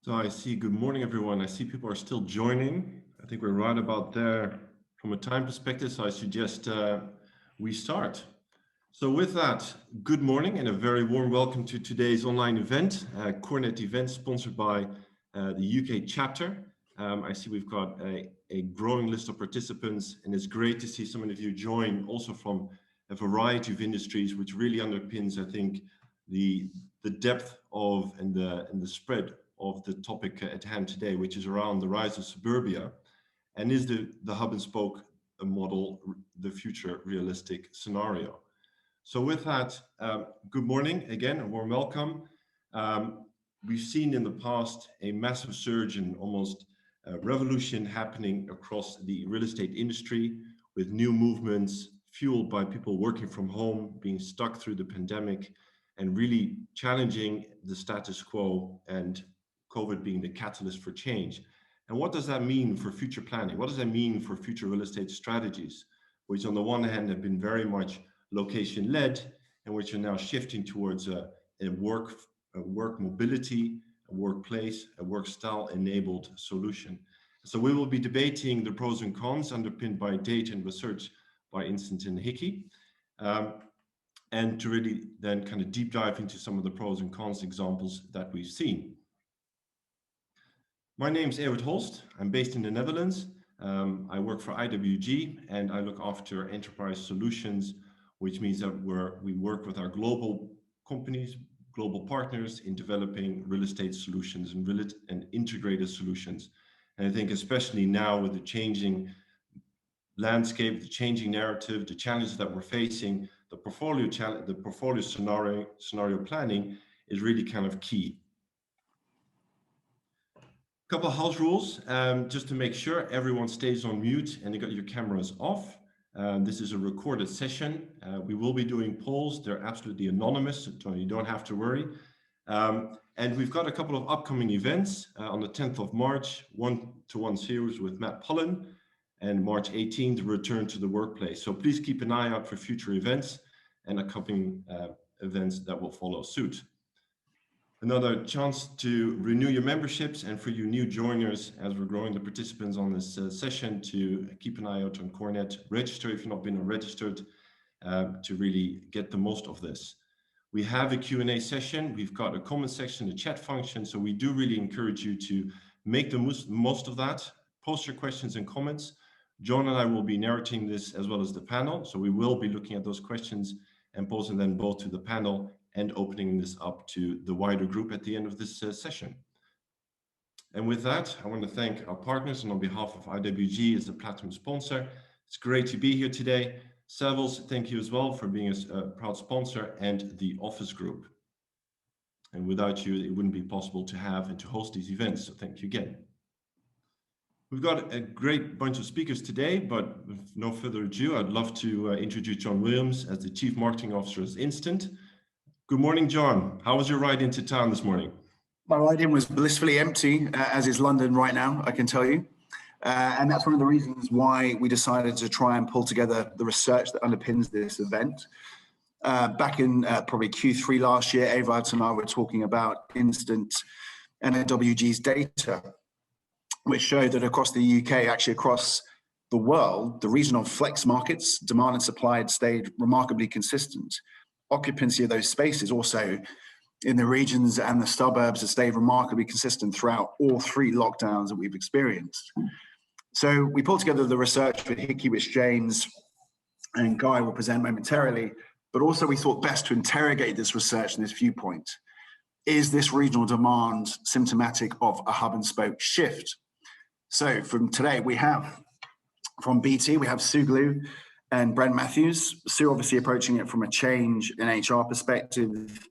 So I see, good morning, everyone. I see people are still joining. I think we're right about there from a time perspective. So I suggest we start. So with that, good morning and a very warm welcome to today's online event, Cornet event sponsored by the UK chapter. I see we've got a growing list of participants, and it's great to see so many of you join also from a variety of industries, which really underpins, I think, the depth of and the spread of the topic at hand today, which is around the rise of suburbia, and is the hub and spoke model the future realistic scenario. So with that, good morning again, a warm welcome. We've seen in the past a massive surge and almost revolution happening across the real estate industry, with new movements fueled by people working from home, being stuck through the pandemic, and really challenging the status quo, and COVID being the catalyst for change. And what does that mean for future planning? What does that mean for future real estate strategies, which on the one hand have been very much location-led, and which are now shifting towards a work mobility, a workplace, a work style-enabled solution. So we will be debating the pros and cons underpinned by data and research by Instant and Hickey. And to really then kind of deep dive into some of the pros and cons examples that we've seen. My name is Evert Holst. I'm based in the Netherlands. I work for IWG and I look after enterprise solutions, which means that we work with our global companies, global partners in developing real estate solutions and integrated solutions. And I think especially now with the changing landscape, the changing narrative, the challenges that we're facing, the portfolio scenario planning is really kind of key. Couple of house rules, just to make sure everyone stays on mute and you got your cameras off. This is a recorded session. We will be doing polls. They're absolutely anonymous, so you don't have to worry. And we've got a couple of upcoming events on the 10th of March, one-to-one series with Matt Pullen, and March 18th, return to the workplace. So please keep an eye out for future events and upcoming events that will follow suit. Another chance to renew your memberships, and for you new joiners, as we're growing the participants on this session, to keep an eye out on Cornet, register if you've not been registered, to really get the most of this. We have a Q&A session, we've got a comment section, a chat function, so we do really encourage you to make the most of that. Post your questions and comments. John and I will be narrating this as well as the panel, so we will be looking at those questions and posing them both to the panel and opening this up to the wider group at the end of this session. And with that, I want to thank our partners, and on behalf of IWG as the platinum sponsor, it's great to be here today. Savills, thank you as well for being a proud sponsor, and the Office Group. And without you, it wouldn't be possible to have and to host these events, so thank you again. We've got a great bunch of speakers today, but with no further ado, I'd love to introduce John Williams as the Chief Marketing Officer at Instant. Good morning, John. How was your ride into town this morning? My ride in was blissfully empty, as is London right now, I can tell you. And that's one of the reasons why we decided to try and pull together the research that underpins this event. Back in probably Q3 last year, Evert and I were talking about Instant and IWG's data, which showed that across the UK, actually across the world, the regional flex markets, demand and supply had stayed remarkably consistent. Occupancy of those spaces also in the regions and the suburbs has stayed remarkably consistent throughout all three lockdowns that we've experienced. So we pulled together the research with Hickey, which James and Guy will present momentarily, but also we thought best to interrogate this research and this viewpoint. Is this regional demand symptomatic of a hub and spoke shift? So from today, we have from BT, we have Sue Glue and Brent Matthews. Sue obviously approaching it from a change in HR perspective,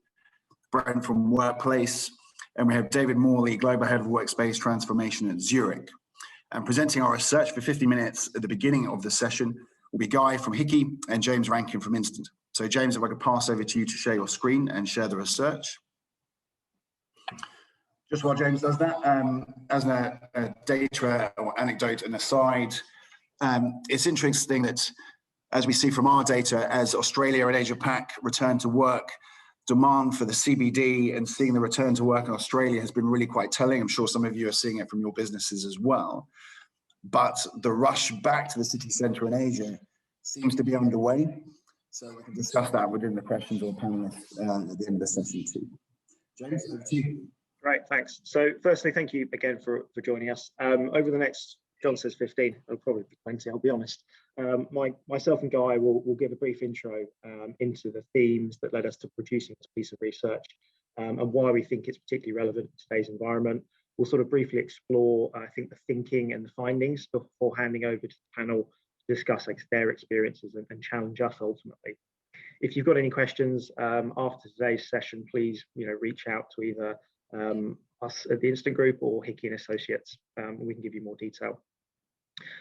Brent from workplace, and we have David Morley, Global Head of Workspace Transformation at Zurich. And presenting our research for 50 minutes at the beginning of the session will be Guy from Hickey and James Rankin from Instant. So James, if I could pass over to you to share your screen and share the research. Just while James does that, as a data or anecdote and aside, it's interesting that as we see from our data, as Australia and Asia Pac return to work, demand for the CBD and seeing the return to work in Australia has been really quite telling. I'm sure some of you are seeing it from your businesses as well. But the rush back to the city centre in Asia seems to be underway. So we can discuss that within the questions or panelists at the end of the session too. James, over to you. Great, thanks. So firstly, thank you again for joining us. Over the next, John says 15, it'll probably be 20, I'll be honest. Myself and Guy will give a brief intro into the themes that led us to producing this piece of research and why we think it's particularly relevant in today's environment. We'll sort of briefly explore, I think, the thinking and the findings before handing over to the panel to discuss their experiences and challenge us ultimately. If you've got any questions after today's session, please reach out to either us at the Instant Group or Hickey and Associates. We can give you more detail.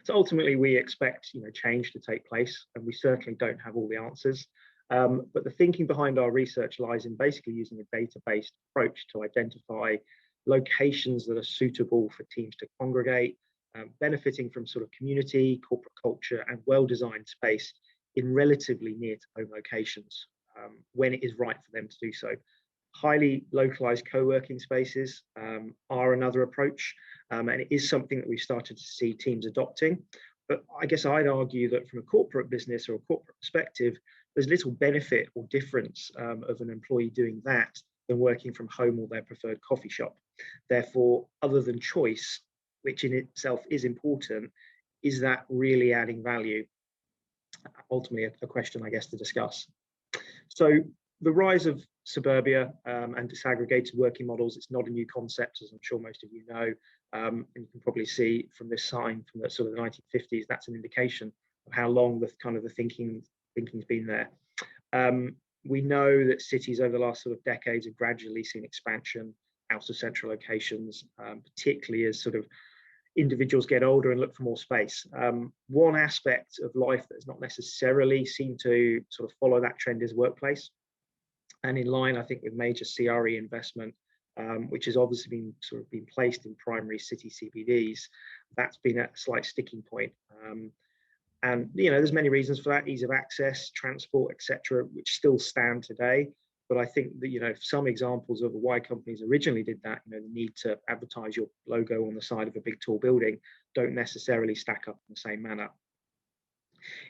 So ultimately, we expect change to take place, and we certainly don't have all the answers. But the thinking behind our research lies in basically using a data-based approach to identify locations that are suitable for teams to congregate, benefiting from sort of community, corporate culture, and well-designed space in relatively near-to-home locations when it is right for them to do so. Highly localized co-working spaces are another approach, and it is something that we've started to see teams adopting. But I guess I'd argue that from a corporate business or a corporate perspective, there's little benefit or difference of an employee doing that than working from home or their preferred coffee shop. Therefore, other than choice, which in itself is important, is that really adding value? Ultimately, a question, I guess, to discuss. So the rise of suburbia and disaggregated working models, it's not a new concept, as I'm sure most of you know. And you can probably see from this sign from the sort of the 1950s, that's an indication of how long the kind of the thinking's been there. We know that cities over the last sort of decades have gradually seen expansion out of central locations, particularly as sort of individuals get older and look for more space. One aspect of life that has not necessarily seemed to sort of follow that trend is workplace. And in line, I think, with major CRE investment, which has obviously been placed in primary city CBDs, that's been a slight sticking point. And there's many reasons for that: ease of access, transport, etc., which still stand today. But I think that some examples of why companies originally did that, the need to advertise your logo on the side of a big tall building, don't necessarily stack up in the same manner.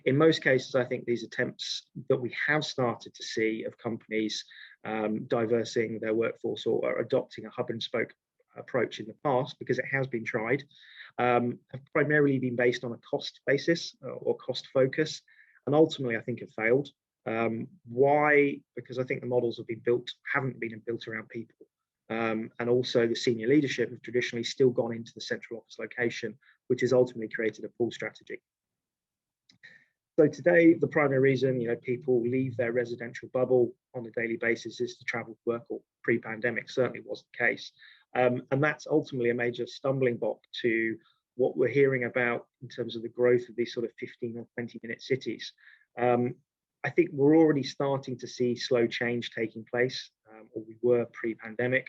In most cases, I think these attempts that we have started to see of companies diversing their workforce or adopting a hub and spoke approach in the past, because it has been tried, have primarily been based on a cost basis or cost focus, and ultimately I think have failed. Why? Because I think the models haven't been built around people, and also the senior leadership have traditionally still gone into the central office location, which has ultimately created a pool strategy. So today, the primary reason people leave their residential bubble on a daily basis is to travel to work, or pre-pandemic certainly was the case. And that's ultimately a major stumbling block to what we're hearing about in terms of the growth of these sort of 15 or 20-minute cities. I think we're already starting to see slow change taking place, or we were pre-pandemic,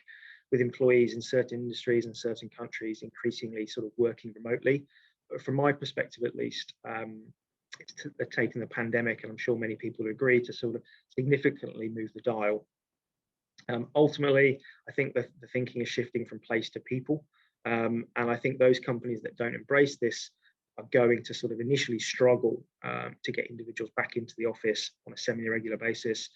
with employees in certain industries and certain countries increasingly sort of working remotely. But from my perspective, at least, it's taken the pandemic, and I'm sure many people would agree, to sort of significantly move the dial. Ultimately, I think the thinking is shifting from place to people. And I think those companies that don't embrace this are going to sort of initially struggle to get individuals back into the office on a semi-regular basis,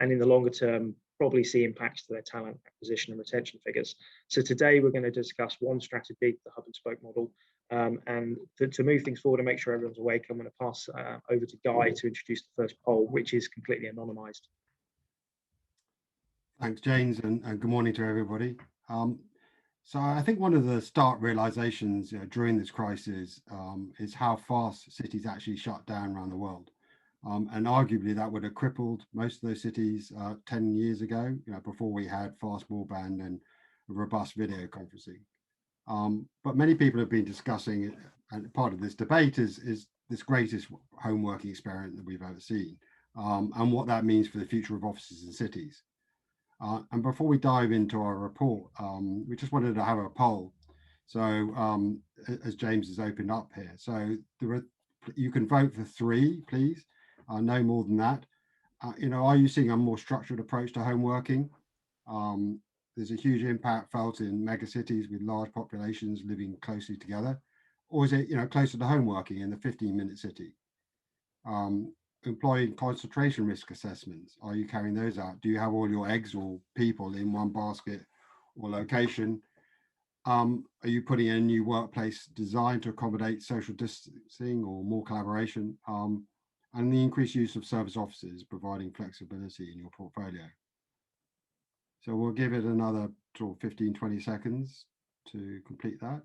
and in the longer term probably see impacts to their talent acquisition and retention figures. So today we're going to discuss one strategy, the hub and spoke model, and to move things forward and make sure everyone's awake, I'm going to pass over to Guy to introduce the first poll, which is completely anonymized. Thanks, James, and good morning to everybody. So I think one of the stark realizations during this crisis is how fast cities actually shut down around the world. And arguably that would have crippled most of those cities 10 years ago, before we had fast broadband and robust video conferencing. But many people have been discussing, and part of this debate is this greatest home working experiment that we've ever seen, and what that means for the future of offices in cities. And before we dive into our report, we just wanted to have a poll. So as James has opened up here, so you can vote for 3, please, no more than that. are you seeing a more structured approach to home working? There's a huge impact felt in megacities with large populations living closely together, or is it closer to home working in the 15-minute city? Employee concentration risk assessments, are you carrying those out? Do you have all your eggs or people in one basket or location? Are you putting in a new workplace designed to accommodate social distancing or more collaboration? And the increased use of service offices providing flexibility in your portfolio. So we'll give it another sort of 15, 20 seconds to complete that.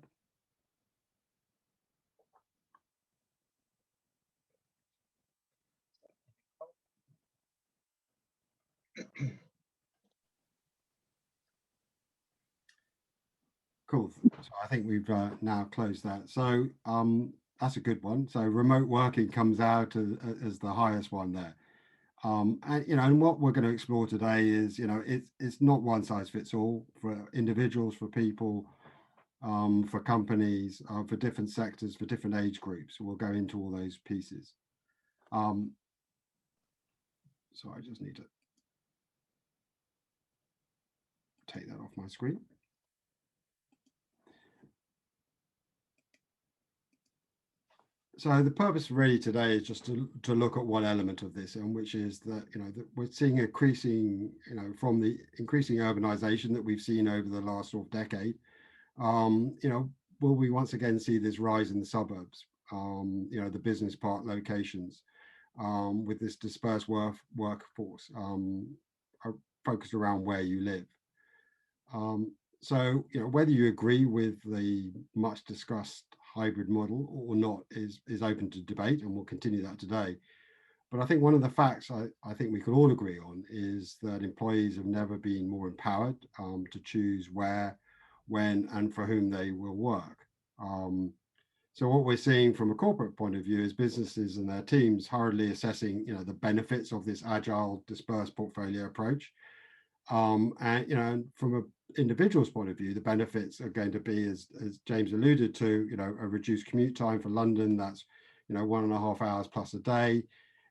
Cool. So I think we've now closed that. So that's a good one. So remote working comes out as the highest one there. And what we're going to explore today is, it's not one size fits all for individuals, for people, for companies, for different sectors, for different age groups. We'll go into all those pieces. So I just need to take that off my screen. So the purpose really today is just to look at one element of this, and which is that that we're seeing increasing, from the increasing urbanization that we've seen over the last sort of decade. Will we once again see this rise in the suburbs? The business park locations, with this dispersed workforce focused around where you live. So whether you agree with the much discussed hybrid model or not is open to debate, and we'll continue that today. But I think one of the facts I think we can all agree on is that employees have never been more empowered to choose where, when, and for whom they will work. So what we're seeing from a corporate point of view is businesses and their teams hurriedly assessing the benefits of this agile dispersed portfolio approach. And from an individual's point of view, the benefits are going to be, as James alluded to, a reduced commute time for London. That's 1.5 hours plus a day,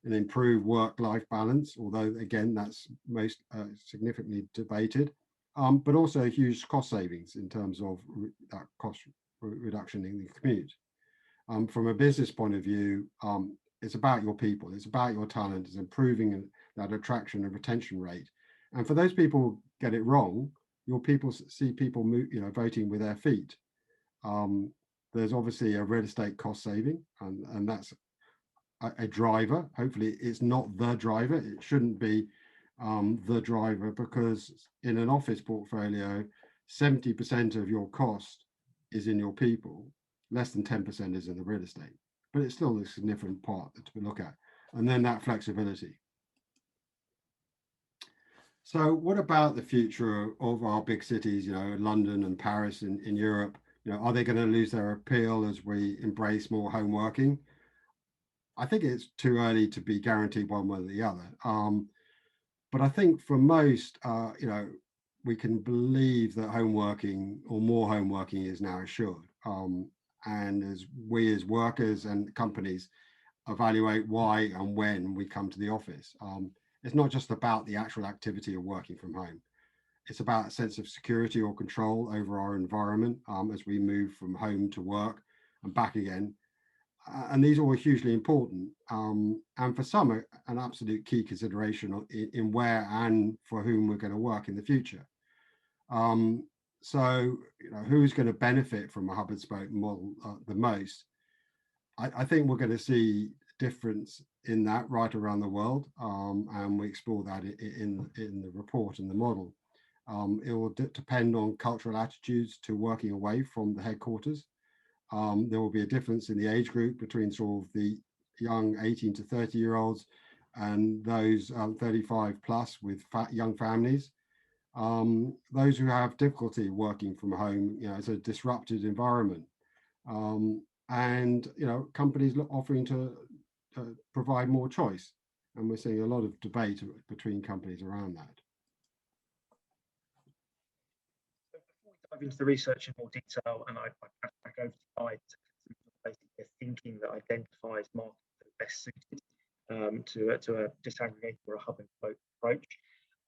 an improved work-life balance, although again that's most significantly debated, but also huge cost savings in terms of that cost reduction in the commute. From a business point of view, it's about your people, it's about your talent, it's improving that attraction and retention rate. And for those people who get it wrong, your people see people move, voting with their feet. There's obviously a real estate cost saving, and that's a driver. Hopefully it's not the driver. It shouldn't be the driver, because in an office portfolio, 70% of your cost is in your people, less than 10% is in the real estate, but it's still a significant part to look at. And then that flexibility. So what about the future of our big cities, London and Paris in Europe? Are they going to lose their appeal as we embrace more home working? I think it's too early to be guaranteed one way or the other. But I think for most, we can believe that home working or more home working is now assured. And as we as workers and companies evaluate why and when we come to the office, it's not just about the actual activity of working from home. It's about a sense of security or control over our environment as we move from home to work and back again. And these are all hugely important. And for some, an absolute key consideration in where and for whom we're going to work in the future. So, who's going to benefit from a hub and spoke model the most? I think we're going to see difference in that right around the world, and we explore that in the report and the model. It will depend on cultural attitudes to working away from the headquarters. There will be a difference in the age group between sort of the young 18 to 30-year-olds and those 35 plus with young families. Those who have difficulty working from home, it's a disrupted environment. And companies offering to provide more choice, and we're seeing a lot of debate between companies around that. So before we dive into the research in more detail, and I pass back over to Guy, basically the thinking that identifies markets that are best suited to a disaggregated or a hub and spoke approach.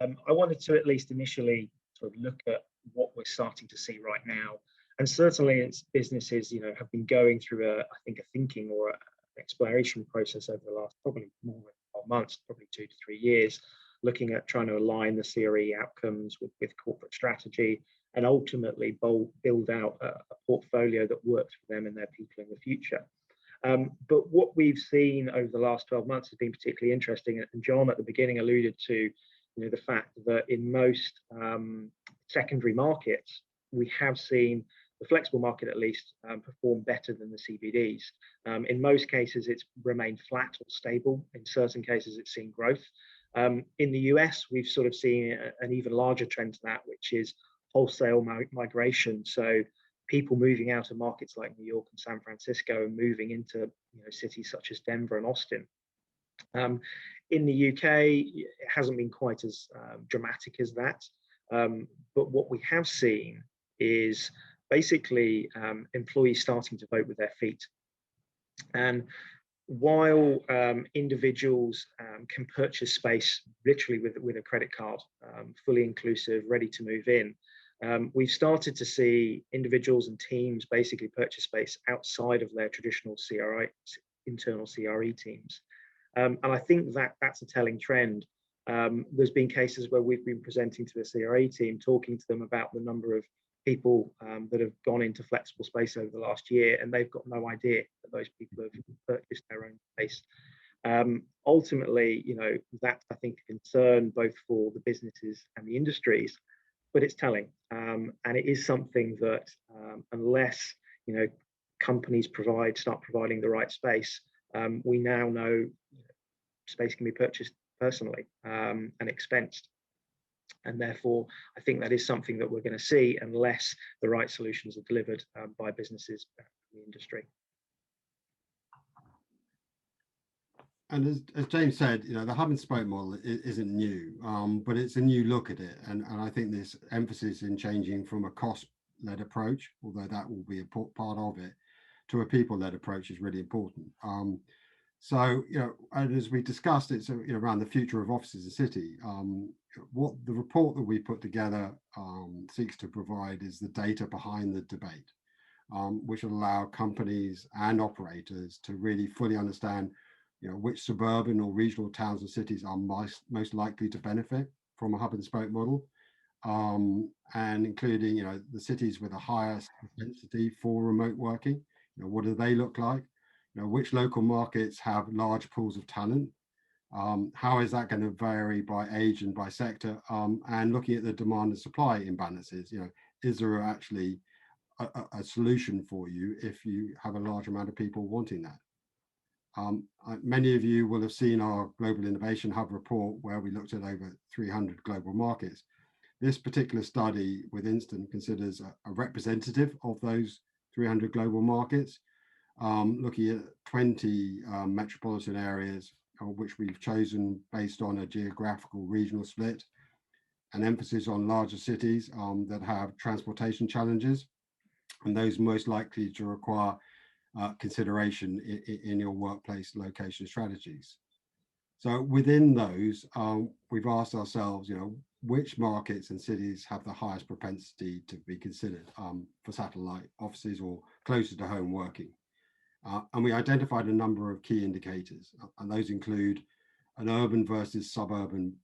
I wanted to at least initially sort of look at what we're starting to see right now. And certainly it's businesses, have been going through I think a thinking or an exploration process over the last probably more than 12 months, probably 2 to 3 years, looking at trying to align the CRE outcomes with corporate strategy and ultimately build out a portfolio that works for them and their people in the future. But what we've seen over the last 12 months has been particularly interesting. And John at the beginning alluded to the fact that in most secondary markets, we have seen the flexible market at least perform better than the CBDs. In most cases, it's remained flat or stable. In certain cases, it's seen growth. In the US, we've sort of seen an even larger trend to that, which is wholesale migration. So people moving out of markets like New York and San Francisco and moving into cities such as Denver and Austin. In the UK, it hasn't been quite as dramatic as that. But what we have seen is basically employees starting to vote with their feet. And while individuals can purchase space literally with a credit card, fully inclusive, ready to move in, we've started to see individuals and teams basically purchase space outside of their traditional internal CRE teams. And I think that's a telling trend. There's been cases where we've been presenting to the CRE team, talking to them about the number of people that have gone into flexible space over the last year, and they've got no idea that those people have purchased their own space. Ultimately, that's, I think, a concern both for the businesses and the industries, but it's telling. And it is something that unless, companies start providing the right space, we now know space can be purchased personally and expensed. And therefore, I think that is something that we're going to see unless the right solutions are delivered by businesses in the industry. And as James said, the hub and spoke model isn't new, but it's a new look at it. And I think this emphasis in changing from a cost-led approach, although that will be a part of it, to a people-led approach is really important. So, and as we discussed, it's around the future of offices and city. What the report that we put together seeks to provide is the data behind the debate, which will allow companies and operators to really fully understand, which suburban or regional towns and cities are most likely to benefit from a hub and spoke model, and including, the cities with the highest propensity for remote working. What do they look like? Which local markets have large pools of talent? How is that going to vary by age and by sector? And looking at the demand and supply imbalances, is there actually a solution for you if you have a large amount of people wanting that? Many of you will have seen our Global Innovation Hub report where we looked at over 300 global markets. This particular study with Instant considers a representative of those 300 global markets, looking at 20 metropolitan areas, which we've chosen based on a geographical regional split, an emphasis on larger cities that have transportation challenges, and those most likely to require consideration in your workplace location strategies. So within those, we've asked ourselves, which markets and cities have the highest propensity to be considered for satellite offices or closer to home working. And we identified a number of key indicators, and those include an urban versus suburban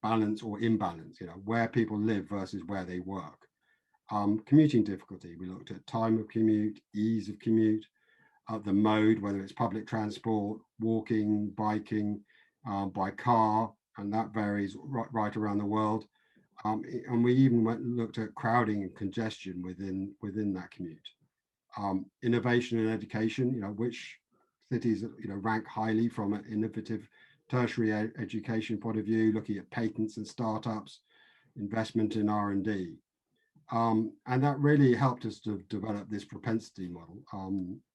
balance or imbalance, where people live versus where they work. Commuting difficulty, we looked at time of commute, ease of commute, the mode, whether it's public transport, walking, biking, by car, and that varies right around the world. And we even looked at crowding and congestion within that commute. Innovation and education, which cities rank highly from an innovative tertiary education point of view, looking at patents and startups, investment in R&D. And that really helped us to develop this propensity model,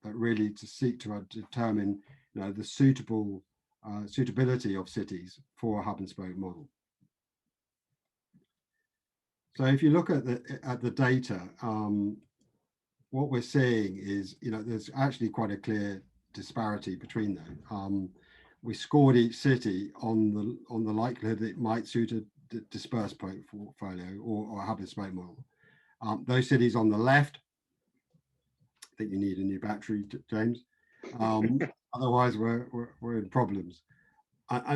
that really to seek to determine the suitability of cities for a hub and spoke model. So if you look at the data, what we're seeing is, there's actually quite a clear disparity between them. we scored each city on the likelihood that it might suit a dispersed portfolio or a hub and spoke model. Those cities on the left, I think you need a new battery, James. Otherwise, we're in problems.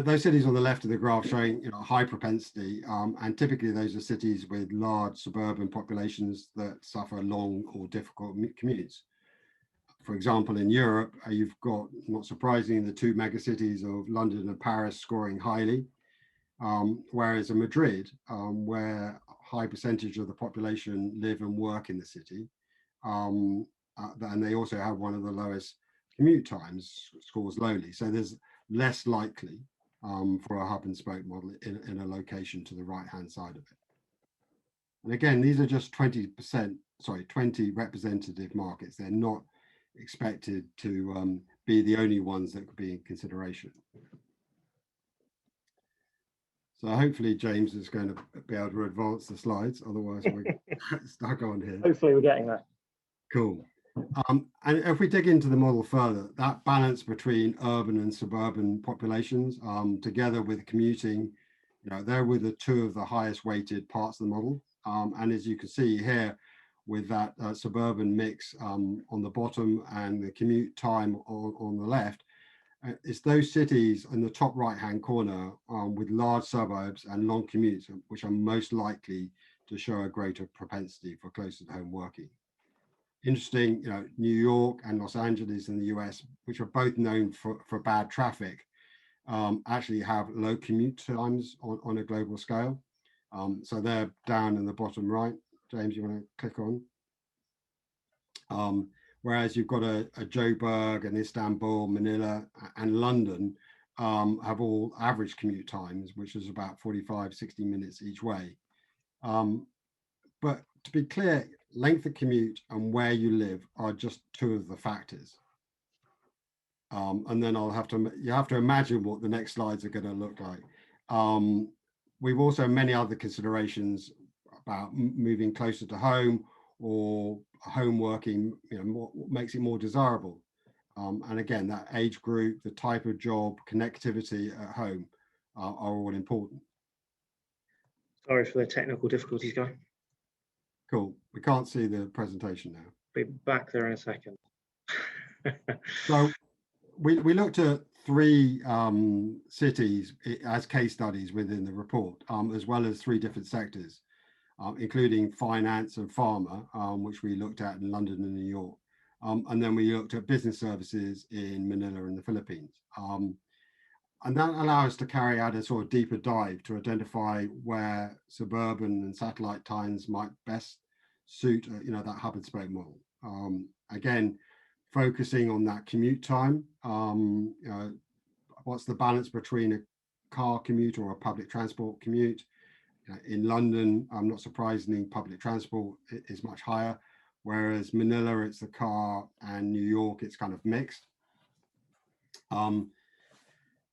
Those cities on the left of the graph showing high propensity, and typically those are cities with large suburban populations that suffer long or difficult commutes. For example, in Europe, you've got, not surprisingly, the two megacities of London and Paris scoring highly, whereas in Madrid, where a high percentage of the population live and work in the city, and they also have one of the lowest commute times, scores lowly. So there's less likely for a hub and spoke model in a location to the right-hand side of it. And again, these are just 20 representative markets. They're not expected to be the only ones that could be in consideration. So hopefully James is going to be able to advance the slides, otherwise we're stuck on here. Hopefully we're getting there. Cool. And if we dig into the model further, that balance between urban and suburban populations, together with commuting, they're with the two of the highest weighted parts of the model. And as you can see here, with that suburban mix on the bottom and the commute time on the left, it's those cities in the top right-hand corner with large suburbs and long commutes, which are most likely to show a greater propensity for closer to home working. Interesting, New York and Los Angeles in the US, which are both known for bad traffic, actually have low commute times on a global scale. So they're down in the bottom right. James, you want to click on? Whereas you've got a Joburg and Istanbul, Manila and London have all average commute times, which is about 45, 60 minutes each way. But to be clear, length of commute and where you live are just two of the factors. And then you have to imagine what the next slides are going to look like. We've also many other considerations about moving closer to home or home working, what makes it more desirable. And again, that age group, the type of job, connectivity at home are all important. Sorry for the technical difficulties, Guy. Cool. We can't see the presentation now. Be back there in a second. So we looked at three cities as case studies within the report, as well as three different sectors, including finance and pharma, which we looked at in London and New York. And then we looked at business services in Manila and the Philippines. And that allows us to carry out a sort of deeper dive to identify where suburban and satellite towns might best suit, that hub and spoke model. Again, focusing on that commute time. What's the balance between a car commute or a public transport commute? In London, not surprisingly, public transport is much higher, whereas Manila, it's the car, and New York, it's kind of mixed.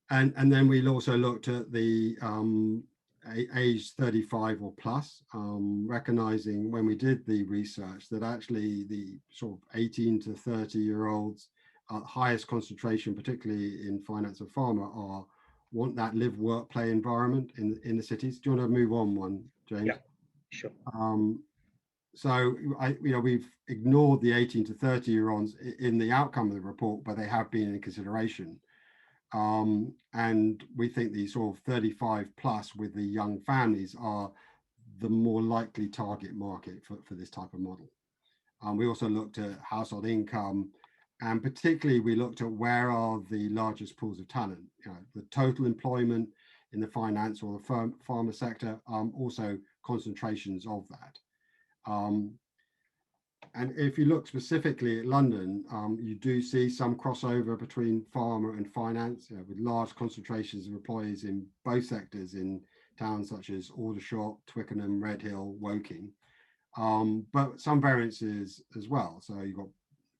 And then we also looked at the age 35 or plus, recognizing when we did the research that actually the sort of 18 to 30-year-olds, highest concentration, particularly in finance and pharma, want that live, work, play environment in the cities. Do you want to move on one, James? Yeah, sure. So we've ignored the 18 to 30-year-olds in the outcome of the report, but they have been in consideration. And we think the sort of 35 plus with the young families are the more likely target market for this type of model. We also looked at household income, and particularly we looked at where are the largest pools of talent, the total employment in the finance or the pharma sector, also concentrations of that. And if you look specifically at London, you do see some crossover between pharma and finance, with large concentrations of employees in both sectors in towns such as Aldershot, Twickenham, Redhill, Woking, but some variances as well. So you've got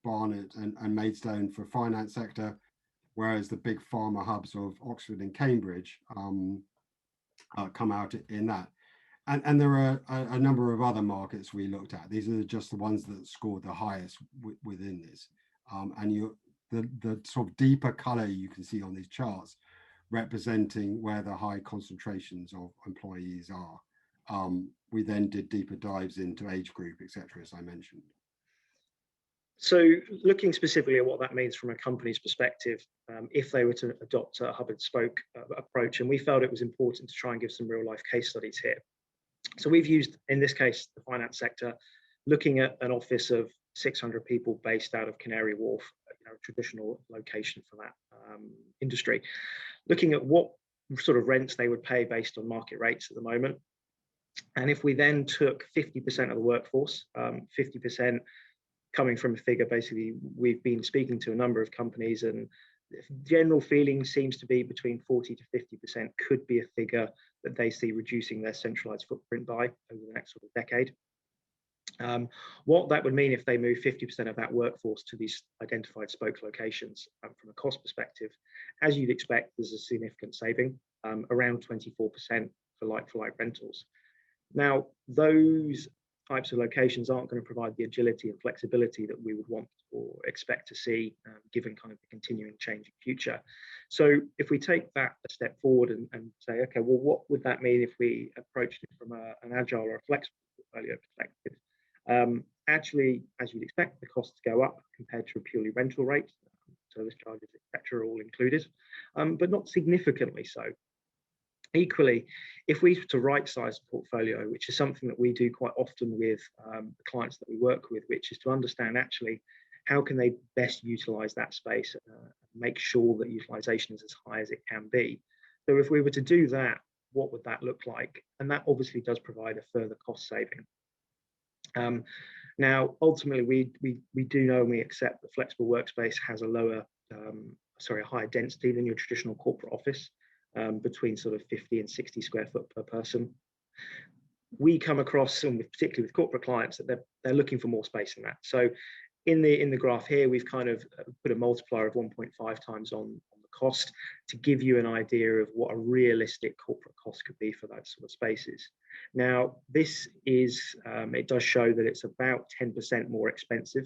Barnet and Maidstone for finance sector, whereas the big pharma hubs of Oxford and Cambridge come out in that. And there are a number of other markets we looked at. These are just the ones that scored the highest within this. And the sort of deeper color you can see on these charts representing where the high concentrations of employees are. We then did deeper dives into age group, etc., as I mentioned. So looking specifically at what that means from a company's perspective, if they were to adopt a hub and spoke approach, and we felt it was important to try and give some real life case studies here. So we've used, in this case, the finance sector, looking at an office of 600 people based out of Canary Wharf, a traditional location for that industry, looking at what sort of rents they would pay based on market rates at the moment. And if we then took 50% of the workforce, 50% coming from a figure, basically, we've been speaking to a number of companies, and the general feeling seems to be between 40 to 50% could be a figure that they see reducing their centralized footprint by over the next sort of decade. What that would mean if they move 50% of that workforce to these identified spoke locations from a cost perspective, as you'd expect, there's a significant saving, around 24% for like-for-like rentals. Now, those types of locations aren't going to provide the agility and flexibility that we would want or expect to see given kind of the continuing changing future. So if we take that a step forward and say, okay, well, what would that mean if we approached it from an agile or a flexible portfolio perspective? Actually, as you'd expect, the costs go up compared to a purely rental rate, service charges, etc., are all included, but not significantly so. Equally, if we were to right-size a portfolio, which is something that we do quite often with the clients that we work with, which is to understand actually how can they best utilize that space, make sure that utilization is as high as it can be. So if we were to do that, what would that look like? And that obviously does provide a further cost saving. Now, ultimately, we do know and we accept that flexible workspace has a higher density than your traditional corporate office. Between sort of 50 and 60 square foot per person. We come across, and particularly with corporate clients, that they're looking for more space than that. So in the graph here, we've kind of put a multiplier of 1.5 times on the cost to give you an idea of what a realistic corporate cost could be for that sort of spaces. Now, this is, it does show that it's about 10% more expensive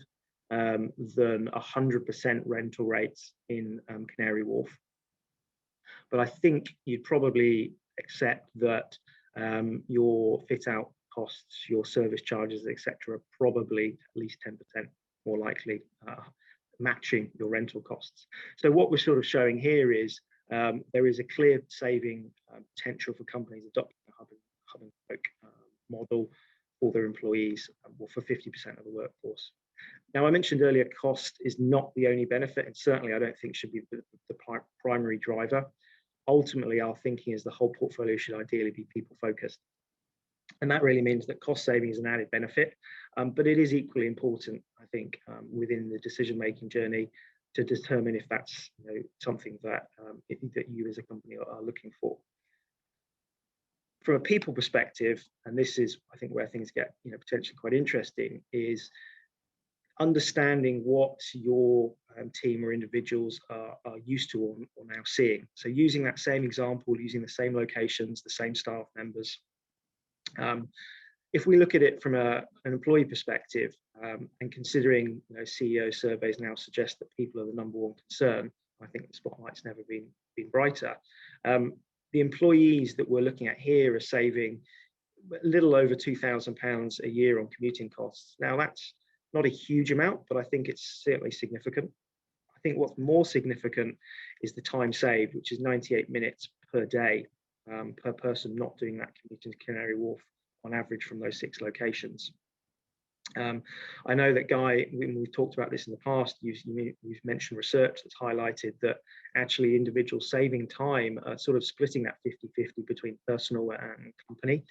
than 100% rental rates in Canary Wharf. But I think you'd probably accept that your fit out costs, your service charges, etc., are probably at least 10% more likely matching your rental costs. So what we're sort of showing here is there is a clear saving potential for companies adopting a hub and spoke model for their employees, or for 50% of the workforce. Now, I mentioned earlier, cost is not the only benefit, and certainly I don't think should be the primary driver. Ultimately, our thinking is the whole portfolio should ideally be people focused. And that really means that cost saving is an added benefit, but it is equally important, I think, within the decision-making journey to determine if that's something that you as a company are looking for. From a people perspective, and this is, I think, where things get potentially quite interesting, is understanding what your team or individuals are used to or now seeing. So using that same example, using the same locations, the same staff members. If we look at it from an employee perspective, and considering CEO surveys now suggest that people are the number one concern, I think the spotlight's never been brighter. The employees that we're looking at here are saving a little over £2,000 a year on commuting costs. Now, that's not a huge amount, but I think it's certainly significant. I think what's more significant is the time saved, which is 98 minutes per day per person not doing that commute into Canary Wharf on average from those 6 locations. I know that, Guy, when we've talked about this in the past, you've mentioned research that's highlighted that actually individuals saving time are sort of splitting that 50-50 between personal and company.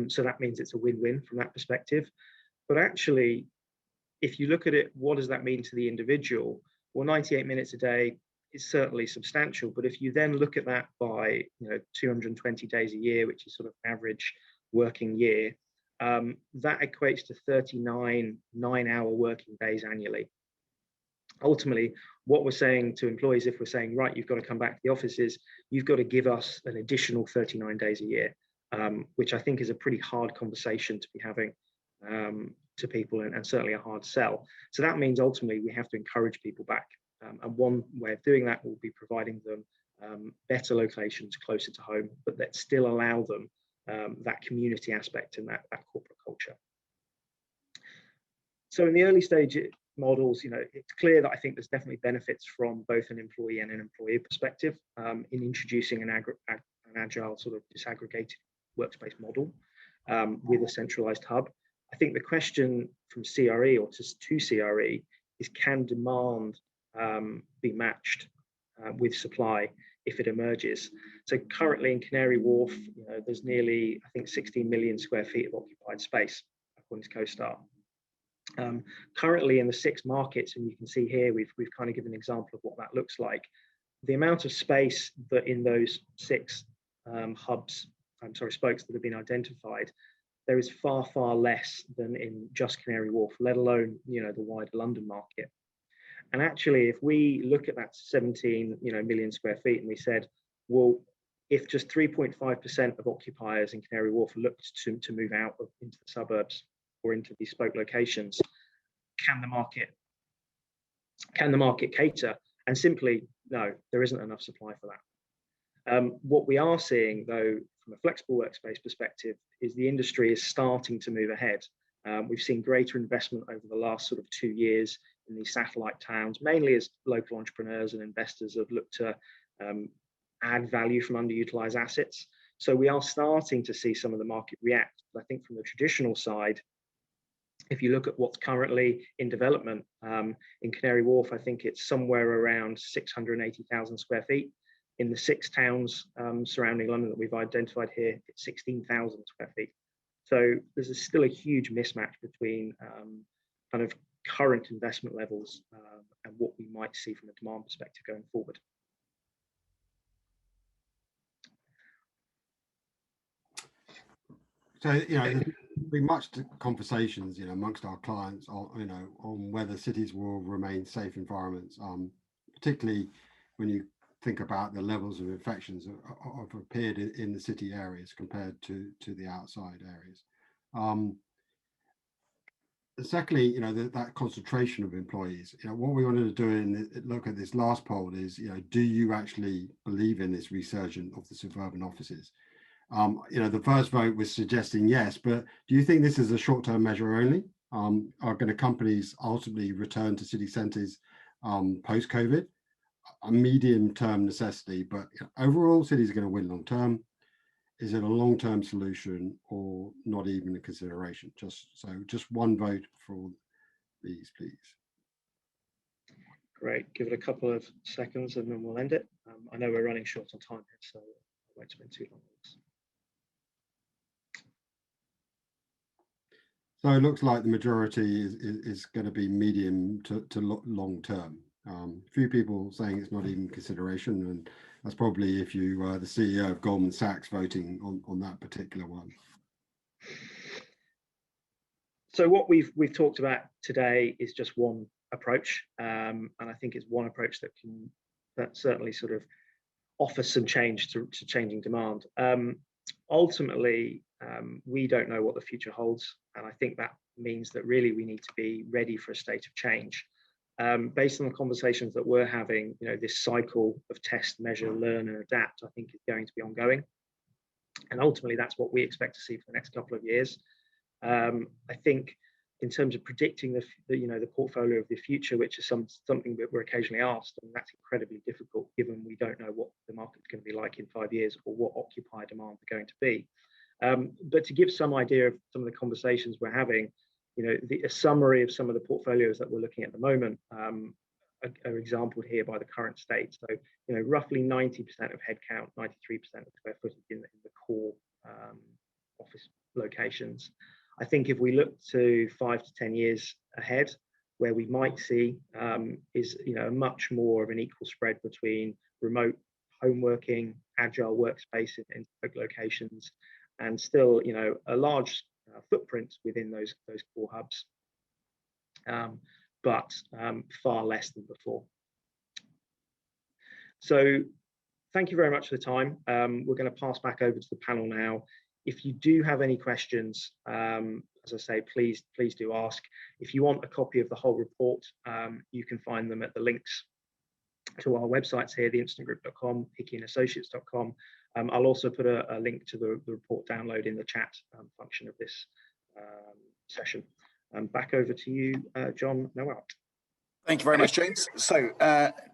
So that means it's a win-win from that perspective. But actually, if you look at it, what does that mean to the individual? Well, 98 minutes a day is certainly substantial, but if you then look at that by 220 days a year, which is sort of average working year, that equates to 39 9-hour working days annually. Ultimately, what we're saying to employees, if we're saying, right, you've got to come back to the offices, you've got to give us an additional 39 days a year, which I think is a pretty hard conversation to be having to people, and certainly a hard sell. So that means ultimately we have to encourage people back. And one way of doing that will be providing them better locations closer to home, but that still allow them that community aspect and that corporate culture. So in the early stage models, it's clear that I think there's definitely benefits from both an employee and an employee perspective in introducing an agile sort of disaggregated workspace model with a centralized hub. I think the question from CRE or to CRE is, can demand be matched with supply if it emerges? So currently in Canary Wharf, there's nearly, I think, 16 million square feet of occupied space, according to CoStar. Currently in the 6 markets, and you can see here, we've kind of given an example of what that looks like. The amount of space that in those 6 spokes that have been identified, there is far, far less than in just Canary Wharf, let alone, the wider London market. And actually, if we look at that 17, million square feet, and we said, well, if just 3.5% of occupiers in Canary Wharf looked to move out into the suburbs or into these spoke locations, can the market cater? And simply, no, there isn't enough supply for that. What we are seeing, though, from a flexible workspace perspective, is the industry is starting to move ahead. We've seen greater investment over the last sort of 2 years in these satellite towns, mainly as local entrepreneurs and investors have looked to add value from underutilized assets. So we are starting to see some of the market react. But I think from the traditional side, if you look at what's currently in development in Canary Wharf, I think it's somewhere around 680,000 square feet. In the 6 towns surrounding London that we've identified here, it's 16,000 square feet. So there's still a huge mismatch between kind of current investment levels and what we might see from a demand perspective going forward. So, there's been much conversations, amongst our clients on whether cities will remain safe environments, particularly when you think about the levels of infections that have appeared in the city areas compared to the outside areas. Secondly, that concentration of employees, what we wanted to do look at this last poll is, do you actually believe in this resurgence of the suburban offices? The first vote was suggesting yes, but do you think this is a short-term measure only? Are going to companies ultimately return to city centres post-COVID? A medium-term necessity, but overall, cities are going to win long-term. Is it a long-term solution or not even a consideration? Just one vote for these, please. Great. Give it a couple of seconds and then we'll end it. I know we're running short on time here, so I won't spend too long on this. So it looks like the majority is going to be medium to long term. Few people saying it's not even consideration, and that's probably if you are the CEO of Goldman Sachs voting on that particular one. So what we've talked about today is just one approach, and I think it's one approach that certainly sort of offers some change to changing demand. Ultimately, we don't know what the future holds, and I think that means that really we need to be ready for a state of change. Based on the conversations that we're having, this cycle of test, measure, learn, and adapt, I think is going to be ongoing, and ultimately that's what we expect to see for the next couple of years. I think in terms of predicting the portfolio of the future, which is something that we're occasionally asked, and that's incredibly difficult given we don't know what the market's going to be like in 5 years or what occupier demands are going to be. But to give some idea of some of the conversations we're having, a summary of some of the portfolios that we're looking at the moment are exampled here by the current state. So, roughly 90% of headcount, 93% of square footage in the core office locations. I think if we look to 5 to 10 years ahead, where we might see is much more of an equal spread between remote home working, agile workspace in locations, and still a large footprint within those core hubs, but far less than before. So thank you very much for the time. We're going to pass back over to the panel now. If you do have any questions, as I say, please do ask. If you want a copy of the whole report, you can find them at the links to our websites here, theinstantgroup.com, hickeyandAssociates.com. I'll also put a link to the report download in the chat function of this session. Back over to you, John Noel. Thank you very much, James. So,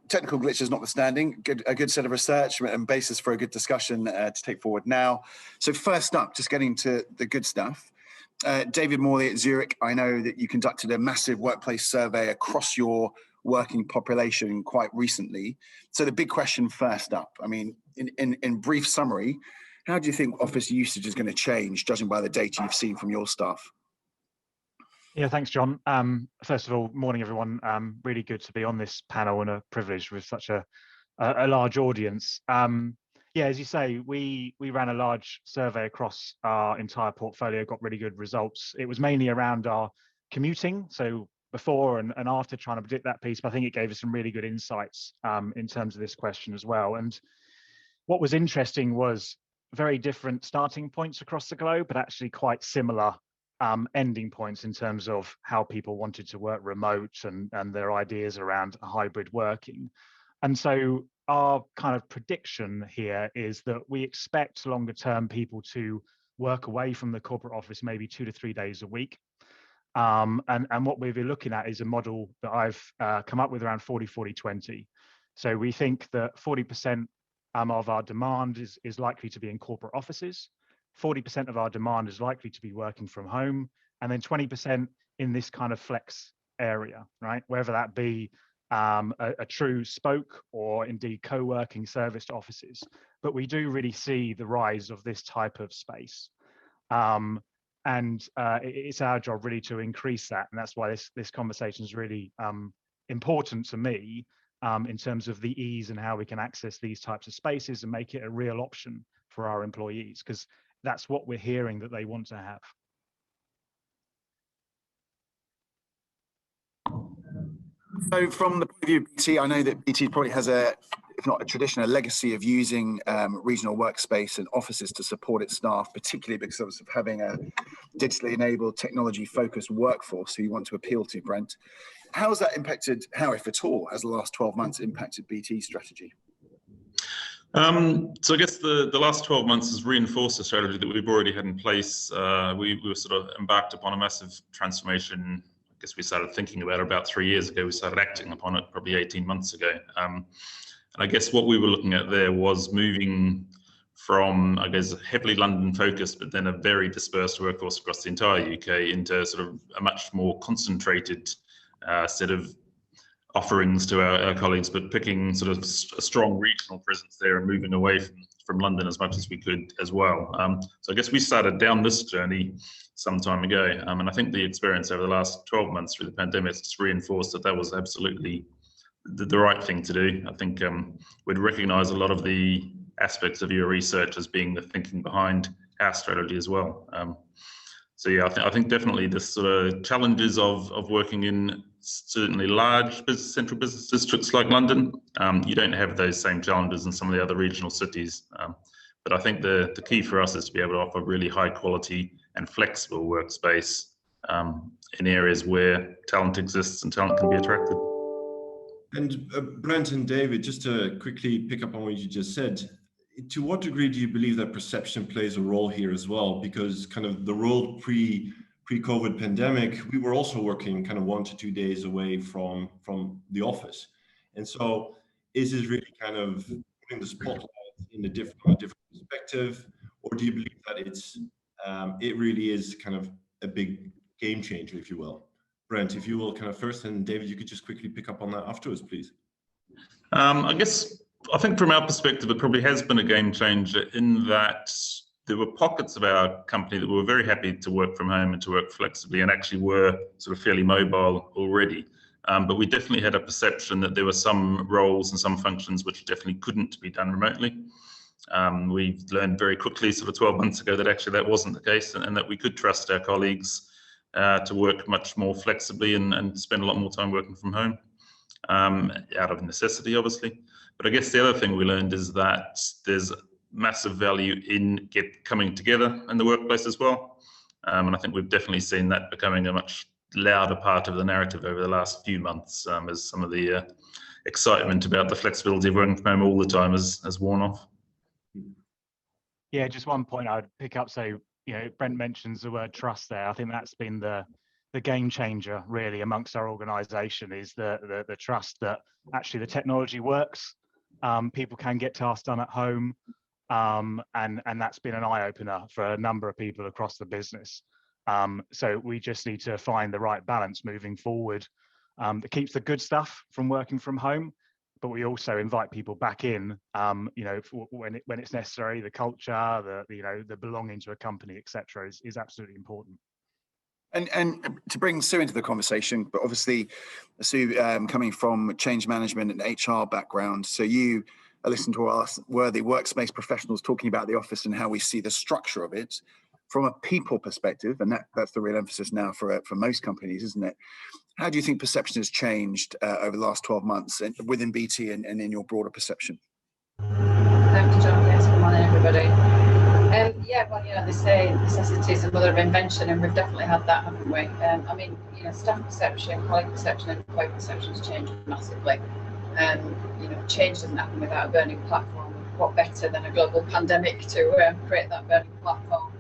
technical glitches notwithstanding, a good set of research and basis for a good discussion to take forward now. So first up, just getting to the good stuff. David Morley at Zurich, I know that you conducted a massive workplace survey across your working population quite recently. So the big question first up, I mean, in brief summary, how do you think office usage is going to change, judging by the data you've seen from your staff? Yeah, thanks, John. First of all, morning, everyone. Really good to be on this panel and a privilege with such a large audience. Yeah, as you say, we ran a large survey across our entire portfolio, got really good results. It was mainly around our commuting, so before and after trying to predict that piece, but I think it gave us some really good insights in terms of this question as well. And what was interesting was very different starting points across the globe, but actually quite similar ending points in terms of how people wanted to work remote and their ideas around hybrid working. And so our kind of prediction here is that we expect longer term people to work away from the corporate office maybe 2 to 3 days a week. And what we'll be looking at is a model that I've come up with around 40-40-20. So we think that 40% of our demand is likely to be in corporate offices. 40% of our demand is likely to be working from home, and then 20% in this kind of flex area, right? Whether that be a true spoke or indeed co-working serviced offices. But we do really see the rise of this type of space. And it's our job really to increase that. And that's why this conversation is really important to me in terms of the ease and how we can access these types of spaces and make it a real option for our employees, because that's what we're hearing that they want to have. So from the point of view of BT, I know that BT probably has if not a tradition, a legacy of using regional workspace and offices to support its staff, particularly because of having a digitally enabled, technology-focused workforce who you want to appeal to, Brent. How has that impacted, how, if at all, has the last 12 months impacted BT's strategy? So I guess the last 12 months has reinforced the strategy that we've already had in place. We were sort of embarked upon a massive transformation. I guess we started thinking about it about 3 years ago. We started acting upon it probably 18 months ago. And I guess what we were looking at there was moving from, I guess, heavily London focused, but then a very dispersed workforce across the entire UK into sort of a much more concentrated set of offerings to our colleagues, but picking sort of a strong regional presence there and moving away from London as much as we could as well. So I guess we started down this journey some time ago. And I think the experience over the last 12 months through the pandemic has reinforced that that was absolutely the right thing to do. I think we'd recognise a lot of the aspects of your research as being the thinking behind our strategy as well. So yeah, I think definitely the sort of challenges of working in certainly large central business districts like London, you don't have those same challenges in some of the other regional cities. But I think the key for us is to be able to offer really high quality and flexible workspace in areas where talent exists and talent can be attracted. And Brent and David, just to quickly pick up on what you just said, to what degree do you believe that perception plays a role here as well? Because kind of the world pre-COVID pandemic, we were also working kind of 1 to 2 days away from the office. And so is this really kind of putting the spotlight in a different perspective, or do you believe that it really is kind of a big game changer, if you will? Brent, if you will kind of first, and David, you could just quickly pick up on that afterwards, please. I think from our perspective, it probably has been a game changer in that there were pockets of our company that were very happy to work from home and to work flexibly and actually were sort of fairly mobile already. But we definitely had a perception that there were some roles and some functions which definitely couldn't be done remotely. We learned very quickly, sort of 12 months ago, that actually that wasn't the case, and that we could trust our colleagues to work much more flexibly and spend a lot more time working from home, out of necessity, obviously. But I guess the other thing we learned is that there's massive value in coming together in the workplace as well. And I think we've definitely seen that becoming a much louder part of the narrative over the last few months, as some of the excitement about the flexibility of working from home all the time has worn off. Yeah, just one point I'd pick up. So, Brent mentions the word trust there. I think that's been the game changer really amongst our organisation, is the trust that actually the technology works. People can get tasks done at home, and that's been an eye opener for a number of people across the business. So we just need to find the right balance moving forward that keeps the good stuff from working from home, but we also invite people back in, when it's necessary. The culture, the belonging to a company, etc., is absolutely important. And to bring Sue into the conversation, but obviously, Sue, coming from change management and HR background, so you are listening to us worthy workspace professionals talking about the office and how we see the structure of it from a people perspective, and that's the real emphasis now for most companies, isn't it? How do you think perception has changed over the last 12 months within BT and in your broader perception? Thanks, John. Yes, good morning, everybody. Yeah, well, they say necessity is the mother of invention, and we've definitely had that, haven't we? Staff perception, colleague perception, and employee perception has changed massively. Change doesn't happen without a burning platform. What better than a global pandemic to create that burning platform?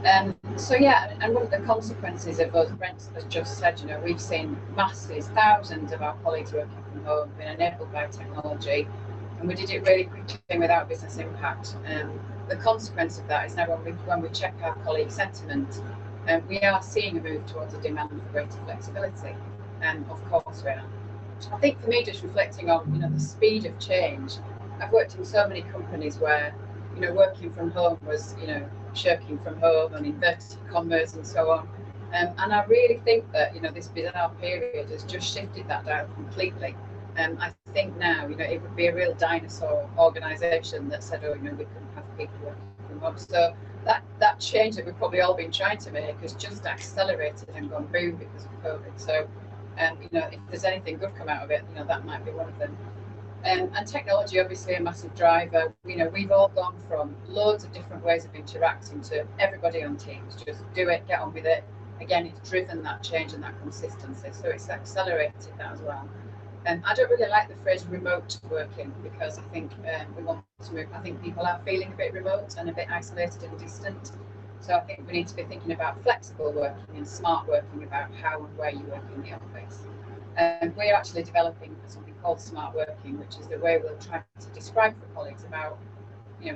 And one of the consequences of, as Brent has just said, we've seen masses, thousands of our colleagues working from home, been enabled by technology, and we did it really quickly without business impact. The consequence of that is now when we check our colleague sentiment, we are seeing a move towards a demand for greater flexibility. Of course we are. I think for me, just reflecting on the speed of change, I've worked in so many companies where working from home was shirking from home and inverted commas and so on. And I really think that this bizarre period has just shifted that dial completely. I think now it would be a real dinosaur organisation that said, we couldn't have people working from home. So that change that we've probably all been trying to make has just accelerated and gone boom because of COVID. So if there's anything good come out of it, that might be one of them. And technology, obviously, a massive driver. We've all gone from loads of different ways of interacting to everybody on Teams. Just do it, get on with it. Again, it's driven that change and that consistency. So it's accelerated that as well. I don't really like the phrase remote working, because I think we want to move. I think people are feeling a bit remote and a bit isolated and distant. So I think we need to be thinking about flexible working and smart working, about how and where you work in the office. We're actually developing something called smart working, which is the way we'll try to describe for colleagues about,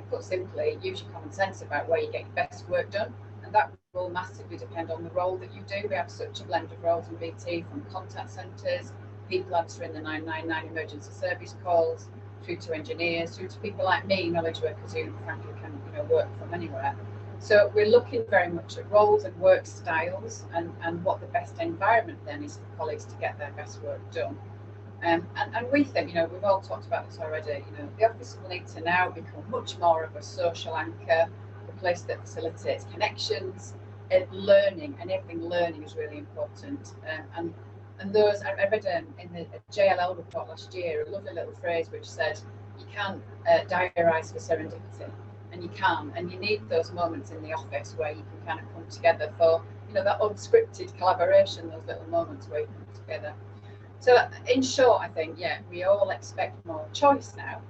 put simply, use your common sense about where you get your best work done. And that will massively depend on the role that you do. We have such a blend of roles in BT, from contact centres, people answering the 999 emergency service calls, through to engineers, through to people like me, knowledge workers who frankly can work from anywhere. So we're looking very much at roles and work styles and what the best environment then is for colleagues to get their best work done. And we think, we've all talked about this already, the office will need to now become much more of a social anchor, a place that facilitates connections, learning, enabling learning is really important. And those, I read in the JLL report last year, a lovely little phrase which said, you can't diarise for serendipity. And you can, and you need those moments in the office where you can kind of come together for, that unscripted collaboration, those little moments where you come together. So in short, I think, we all expect more choice now.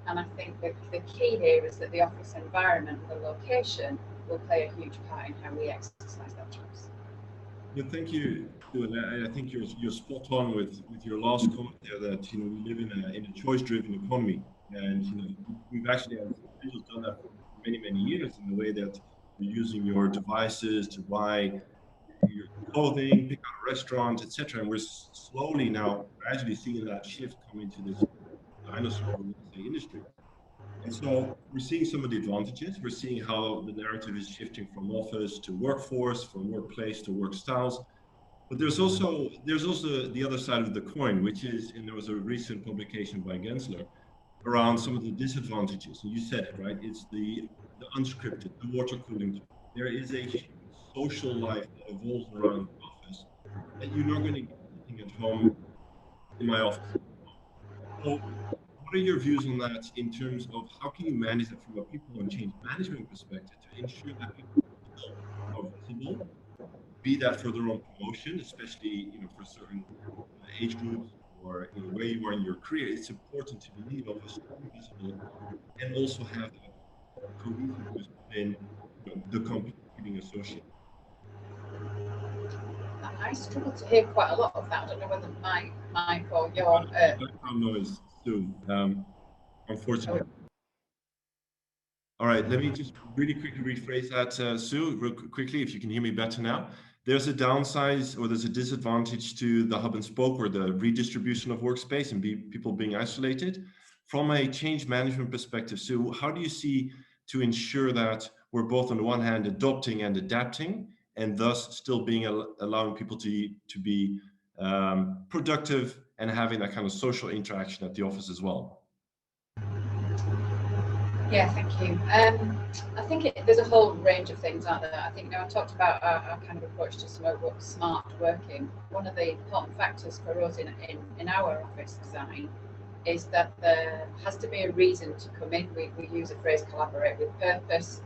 And I think the key here is that the office environment, the location, will play a huge part in how we exercise that choice. Yeah, thank you, Sue. And I think you're spot on with your last comment there, that we live in a choice-driven economy, and we've actually as individuals done that for many years, in the way that you're using your devices to buy your clothing, pick out a restaurant, etc. And we're slowly now gradually seeing that shift come into this dinosaur, let's say, industry. And so we're seeing some of the advantages. We're seeing how the narrative is shifting from office to workforce, from workplace to work styles. But there's also the other side of the coin, which is, and there was a recent publication by Gensler around some of the disadvantages. And you said it, right? It's the unscripted, the water cooling. There is a social life that evolves around the office that you're not going to get anything at home in my office. So what are your views on that in terms of how can you manage it from a people and change management perspective to ensure that people are visible, be that for their own promotion, especially for certain age groups or where you are in your career, it's important to be in the office, to be visible, and also have that cohesiveness within the company being associated. I struggle to hear quite a lot of that. I don't know whether my or your Background noise, Sue. Unfortunately. All right, let me just really quickly rephrase that, Sue, real quickly, if you can hear me better now. There's a downside or there's a disadvantage to the hub and spoke or the redistribution of workspace and people being isolated. From a change management perspective, Sue, how do you see to ensure that we're both on the one hand adopting and adapting, and thus still being allowing people to be productive and having that kind of social interaction at the office as well? Yeah, thank you. I think there's a whole range of things out there. I think I talked about our kind of approach to smart working. One of the important factors for us in our office design is that there has to be a reason to come in. We use the phrase collaborate with purpose.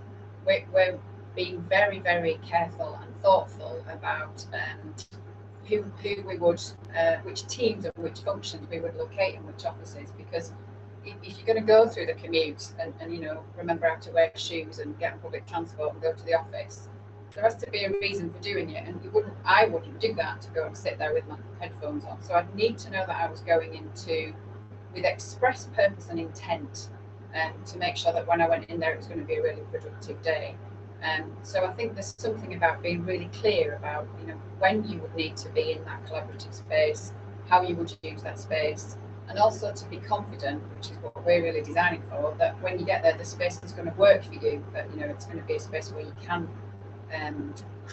We're being very, very careful and thoughtful about who we would, which teams and which functions we would locate in which offices, because if you're going to go through the commute and remember how to wear shoes and get on public transport and go to the office, there has to be a reason for doing it, and I wouldn't do that to go and sit there with my headphones on. So I'd need to know that I was going into with express purpose and intent, to make sure that when I went in there it was going to be a really productive day. So I think there's something about being really clear about when you would need to be in that collaborative space, how you would use that space, and also to be confident, which is what we're really designing for, that when you get there, the space is going to work for you, that it's going to be a space where you can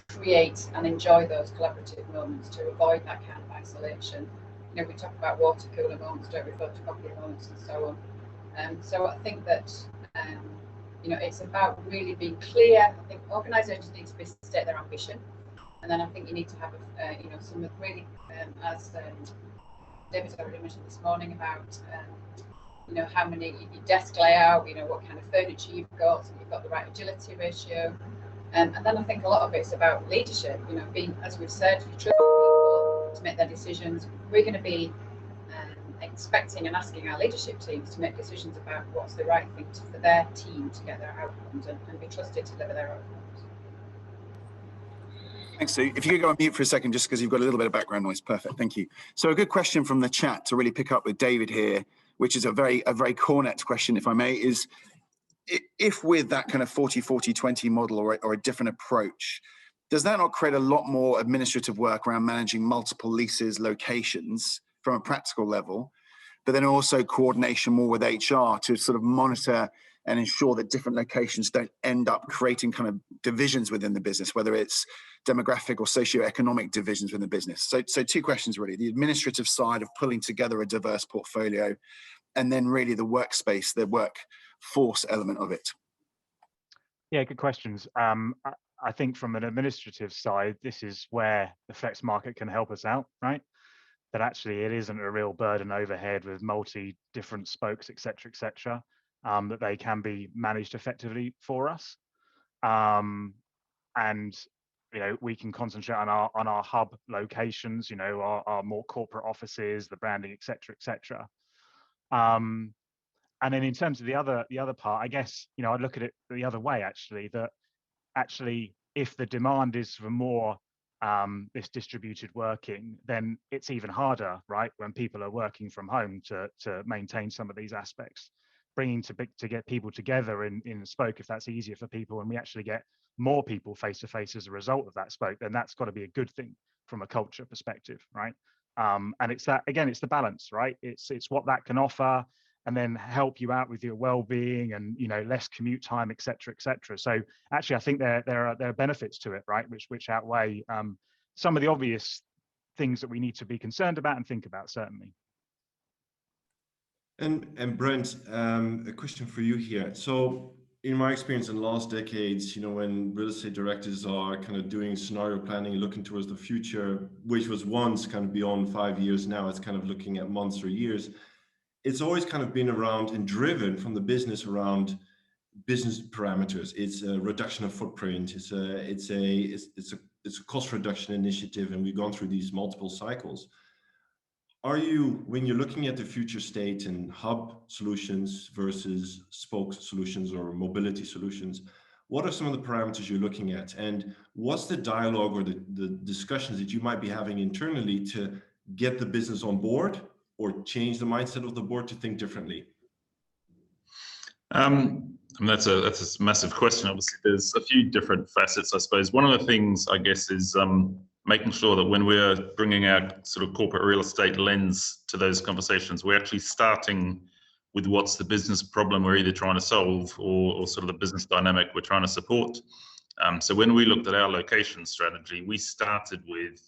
create and enjoy those collaborative moments to avoid that kind of isolation. We talk about water cooler moments, don't we, photocopy moments and so on. So I think that it's about really being clear. I think organisations need to state their ambition, and then I think you need to have some really as David's already mentioned this morning about how many your desk layout, what kind of furniture you've got, so you've got the right agility ratio, and then I think a lot of it's about leadership. Being, as we've said, you trust people to make their decisions. We're going to be expecting and asking our leadership teams to make decisions about what's the right thing for their team to get their outcomes and be trusted to deliver their outcomes. Thanks, Sue. If you could go on mute for a second, just because you've got a little bit of background noise. Perfect, thank you. So a good question from the chat to really pick up with David here, which is a very Cornet question, if I may, is if with that kind of 40-40-20 model or a different approach, does that not create a lot more administrative work around managing multiple leases, locations from a practical level, but then also coordination more with HR to sort of monitor and ensure that different locations don't end up creating kind of divisions within the business, whether it's demographic or socioeconomic divisions within the business? So two questions really: the administrative side of pulling together a diverse portfolio, and then really the workspace, the workforce element of it. Yeah, good questions. I think from an administrative side, this is where the flex market can help us out, right? That actually it isn't a real burden overhead with different spokes, et cetera, that they can be managed effectively for us. And we can concentrate on our hub locations, our more corporate offices, the branding, et cetera. And then in terms of the other part, I guess, I'd look at it the other way, actually, that actually if the demand is for more this distributed working, then it's even harder, right, when people are working from home to maintain some of these aspects. Bringing to get people together in spoke, if that's easier for people, and we actually get more people face to face as a result of that spoke, then that's got to be a good thing from a culture perspective, right? And it's that, again, it's the balance, right? It's what that can offer, and then help you out with your well-being and less commute time, et cetera. So actually, I think there are benefits to it, right, which outweigh some of the obvious things that we need to be concerned about and think about, certainly. And Brent, a question for you here. So in my experience in the last decades, when real estate directors are kind of doing scenario planning, looking towards the future, which was once kind of beyond 5 years, now it's kind of looking at months or years. It's always kind of been around and driven from the business around business parameters. It's a reduction of footprint. It's a cost reduction initiative, and we've gone through these multiple cycles. are you, when you're looking at the future state and hub solutions versus spoke solutions or mobility solutions, what are some of the parameters you're looking at? And what's the dialogue or the discussions that you might be having internally to get the business on board or change the mindset of the board to think differently? I mean, that's a massive question. Obviously, there's a few different facets, I suppose. One of the things, I guess, is making sure that when we're bringing our sort of corporate real estate lens to those conversations, we're actually starting with what's the business problem we're either trying to solve or sort of the business dynamic we're trying to support. So when we looked at our location strategy, we started with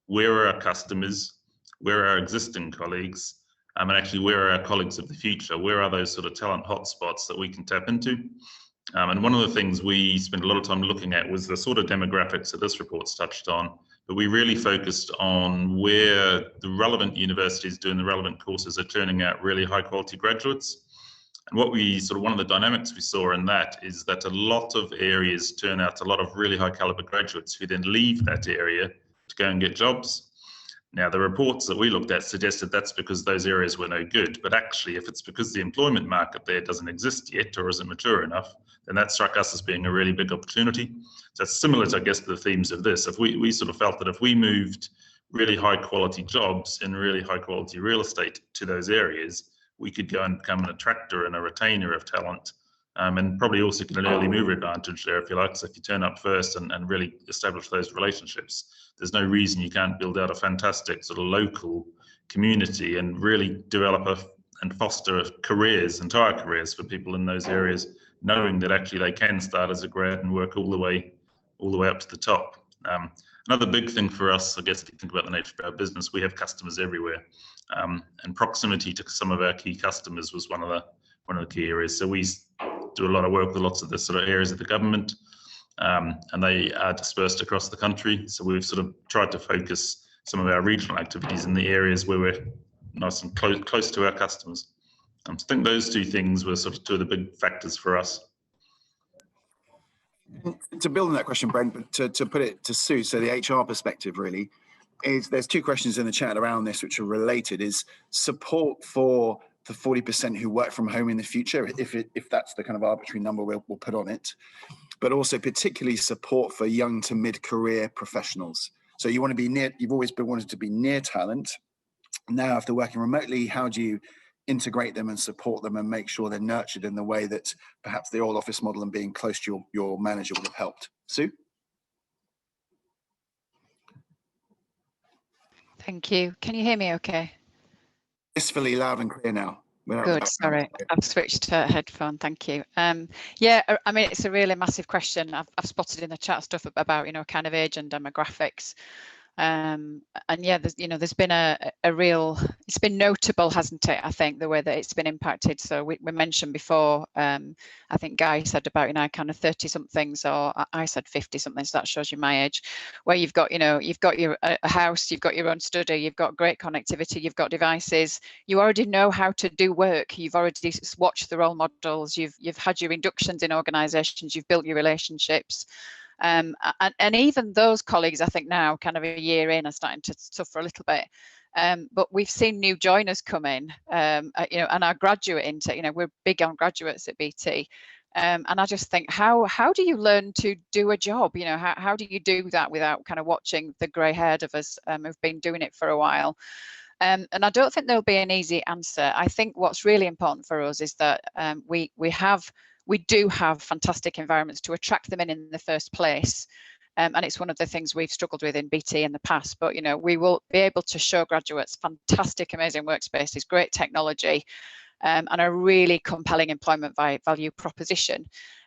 where are our customers, where are our existing colleagues, and actually where are our colleagues of the future? Where are those sort of talent hotspots that we can tap into? And one of the things we spent a lot of time looking at was the sort of demographics that this report's touched on, but we really focused on where the relevant universities doing the relevant courses are turning out really high quality graduates. And what we sort of, one of the dynamics we saw in that is that a lot of areas turn out a lot of really high caliber graduates who then leave that area to go and get jobs. Now, the reports that we looked at suggested that's because those areas were no good, but actually if it's because the employment market there doesn't exist yet or isn't mature enough, then that struck us as being a really big opportunity. So it's similar to, I guess, the themes of this. If we sort of felt that if we moved really high quality jobs in really high quality real estate to those areas, we could go and become an attractor and a retainer of talent, and probably also get an early mover advantage there, if you like. So if you turn up first and really establish those relationships, there's no reason you can't build out a fantastic sort of local community and really develop and foster careers, entire careers for people in those areas, knowing that actually they can start as a grad and work all the way up to the top. Another big thing for us, I guess, if you think about the nature of our business, we have customers everywhere, and proximity to some of our key customers was one of the key areas. So we do a lot of work with lots of the sort of areas of the government, and they are dispersed across the country. So we've sort of tried to focus some of our regional activities in the areas where we're nice and close to our customers. I think those two things were sort of two of the big factors for us. To build on that question, Brent, but to put it to Sue, so the HR perspective really is, there's two questions in the chat around this which are related, is support for the 40% who work from home in the future, if that's the kind of arbitrary number we'll put on it, but also particularly support for young to mid-career professionals. So you want to be near, you've always been wanted to be near talent. Now, if they're working remotely, how do you integrate them and support them and make sure they're nurtured in the way that perhaps the old office model and being close to your manager would have helped? Sue? Thank you. Can you hear me okay? Blissfully loud and clear now. Good, sorry, I've switched to headphone, thank you. Yeah, I mean, it's a really massive question. I've spotted in the chat stuff about, kind of age and demographics. And yeah, there's been a real, it's been notable, hasn't it? I think the way that it's been impacted. So we mentioned before, I think Guy said about, kind of 30 somethings, or I said 50 something. So that shows you my age, where you've got, you've got a house, you've got your own study, you've got great connectivity, you've got devices, you already know how to do work, you've already watched the role models, you've had your inductions in organisations, you've built your relationships. And even those colleagues, I think now, kind of a year in, are starting to suffer a little bit. But we've seen new joiners come in, and our graduate intake. We're big on graduates at BT, and I just think, how do you learn to do a job? How do you do that without kind of watching the grey-haired of us who've been doing it for a while? And I don't think there'll be an easy answer. I think what's really important for us is that we do have fantastic environments to attract them in the first place. And it's one of the things we've struggled with in BT in the past. But, we will be able to show graduates fantastic, amazing workspaces, great technology, and a really compelling employment value proposition.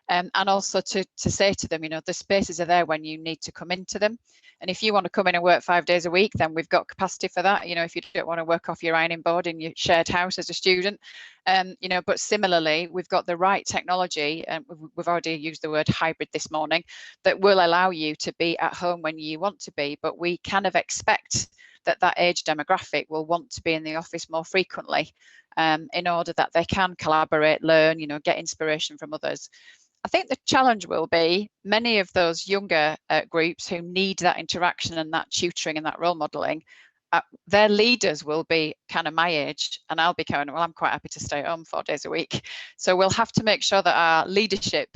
And also to say to them, the spaces are there when you need to come into them. And if you want to come in and work 5 days a week, then we've got capacity for that. If you don't want to work off your ironing board in your shared house as a student, but similarly, we've got the right technology, and we've already used the word hybrid this morning, that will allow you to be at home when you want to be. But we kind of expect that age demographic will want to be in the office more frequently, in order that they can collaborate, learn, get inspiration from others. I think the challenge will be many of those younger groups who need that interaction and that tutoring and that role modelling their leaders will be kind of my age, and I'll be kind of, well, I'm quite happy to stay at home 4 days a week. So we'll have to make sure that our leadership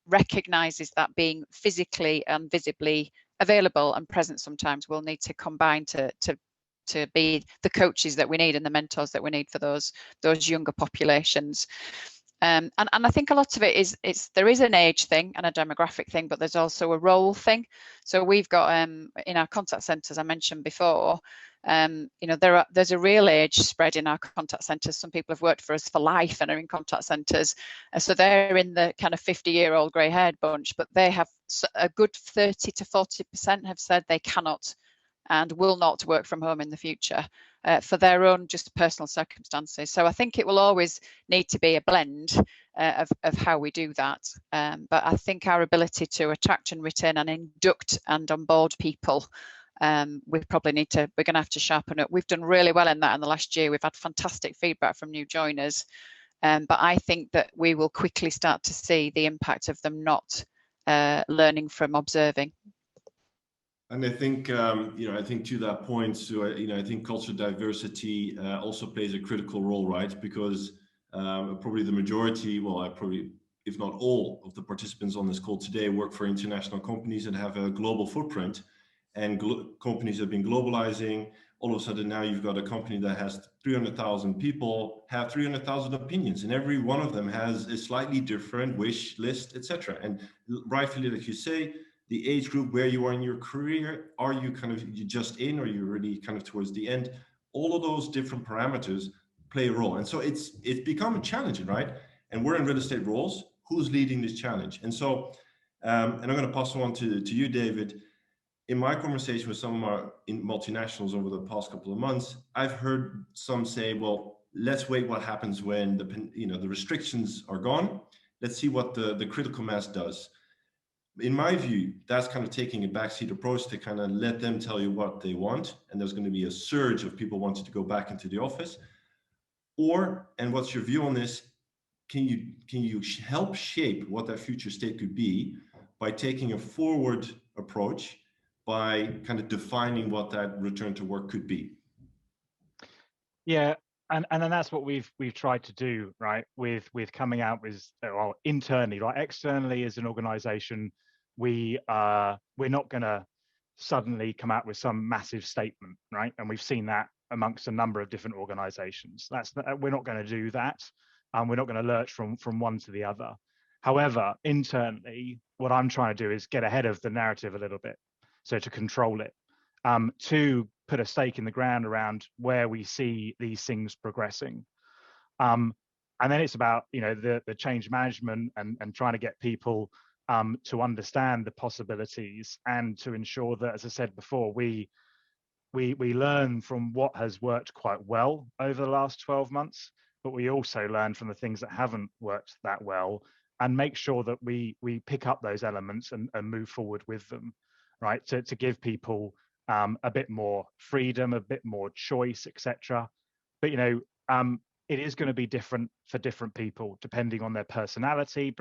recognises that being physically and visibly available and present sometimes will need to combine to be the coaches that we need and the mentors that we need for those younger populations. And I think a lot of it is there is an age thing and a demographic thing, but there's also a role thing. So we've got in our contact centres, I mentioned before, there's a real age spread in our contact centres. Some people have worked for us for life and are in contact centres, so they're in the kind of 50-year-old grey-haired bunch, but they have a good 30 to 40% have said they cannot and will not work from home in the future for their own just personal circumstances. So I think it will always need to be a blend of how we do that. But I think our ability to attract and retain and induct and onboard people, we're going to have to sharpen up. We've done really well in that in the last year. We've had fantastic feedback from new joiners. But I think that we will quickly start to see the impact of them not learning from observing. And I think, I think to that point, so, I think cultural diversity also plays a critical role, right? Because probably the majority, if not all of the participants on this call today work for international companies and have a global footprint, and companies have been globalizing. All of a sudden now you've got a company that has 300,000 people, have 300,000 opinions, and every one of them has a slightly different wish list, etc. And rightfully, like you say, the age group, where you are in your career, are you just in, or you're really kind of towards the end? All of those different parameters play a role. And so it's become a challenge, right? And we're in real estate roles. Who's leading this challenge? And so, and I'm going to pass on to you, David. In my conversation with some of our multinationals over the past couple of months, I've heard some say, well, let's wait what happens when the restrictions are gone. Let's see what the critical mass does. In my view, that's kind of taking a backseat approach to kind of let them tell you what they want. And there's going to be a surge of people wanting to go back into the office. And what's your view on this? Can you help shape what that future state could be by taking a forward approach, by kind of defining what that return to work could be? Yeah. And then that's what we've tried to do, right? With coming out with, well, internally, right? Externally as an organization, we're not going to suddenly come out with some massive statement, right? And we've seen that amongst a number of different organizations. We're not going to do that. We're not going to lurch from one to the other. However, internally, what I'm trying to do is get ahead of the narrative a little bit, so to control it, to put a stake in the ground around where we see these things progressing. And then it's about, the change management and trying to get people to understand the possibilities, and to ensure that, as I said before, we learn from what has worked quite well over the last 12 months, but we also learn from the things that haven't worked that well, and make sure that we pick up those elements and move forward with them, right? To give people a bit more freedom, a bit more choice, etc. But it is going to be different for different people, depending on their personality,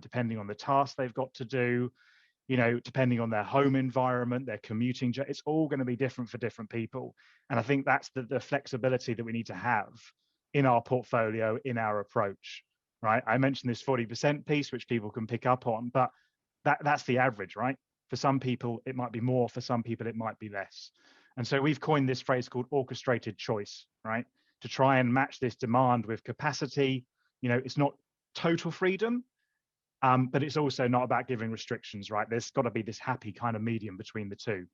depending on the task they've got to do, depending on their home environment, their commuting. It's all going to be different for different people. And I think that's the flexibility that we need to have in our portfolio, in our approach, right? I mentioned this 40% piece, which people can pick up on, but that's the average, right? For some people, it might be more. For some people, it might be less. And so we've coined this phrase called orchestrated choice, right? To try and match this demand with capacity. It's not total freedom, but it's also not about giving restrictions, right? There's got to be this happy kind of medium between the two.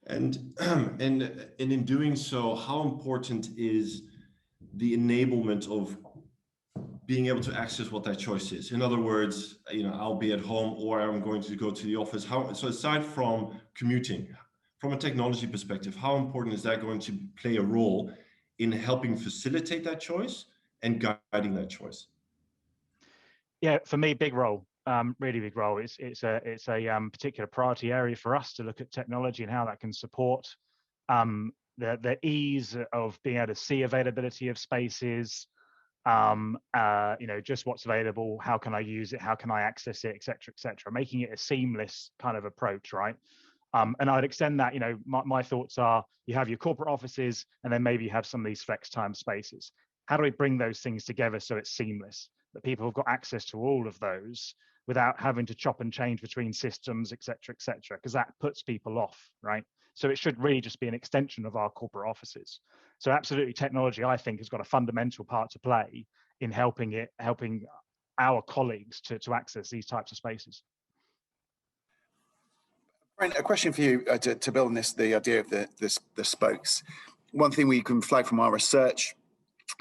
And in doing so, how important is the enablement of being able to access what that choice is? In other words, I'll be at home or I'm going to go to the office. So aside from commuting, from a technology perspective, how important is that going to play a role in helping facilitate that choice and guiding that choice? Yeah, for me, big role, really big role. It's a particular priority area for us to look at technology and how that can support the ease of being able to see availability of spaces, just what's available, how can I use it, how can I access it, etc., etc. Making it a seamless kind of approach, right? And I'd extend that, my thoughts are, you have your corporate offices, and then maybe you have some of these flex time spaces. How do we bring those things together so it's seamless, that people have got access to all of those without having to chop and change between systems, et cetera, because that puts people off, right? So it should really just be an extension of our corporate offices. So absolutely, technology, I think, has got a fundamental part to play in helping our colleagues to access these types of spaces. Brent, a question for you to build on this, the idea of the spokes. One thing we can flag from our research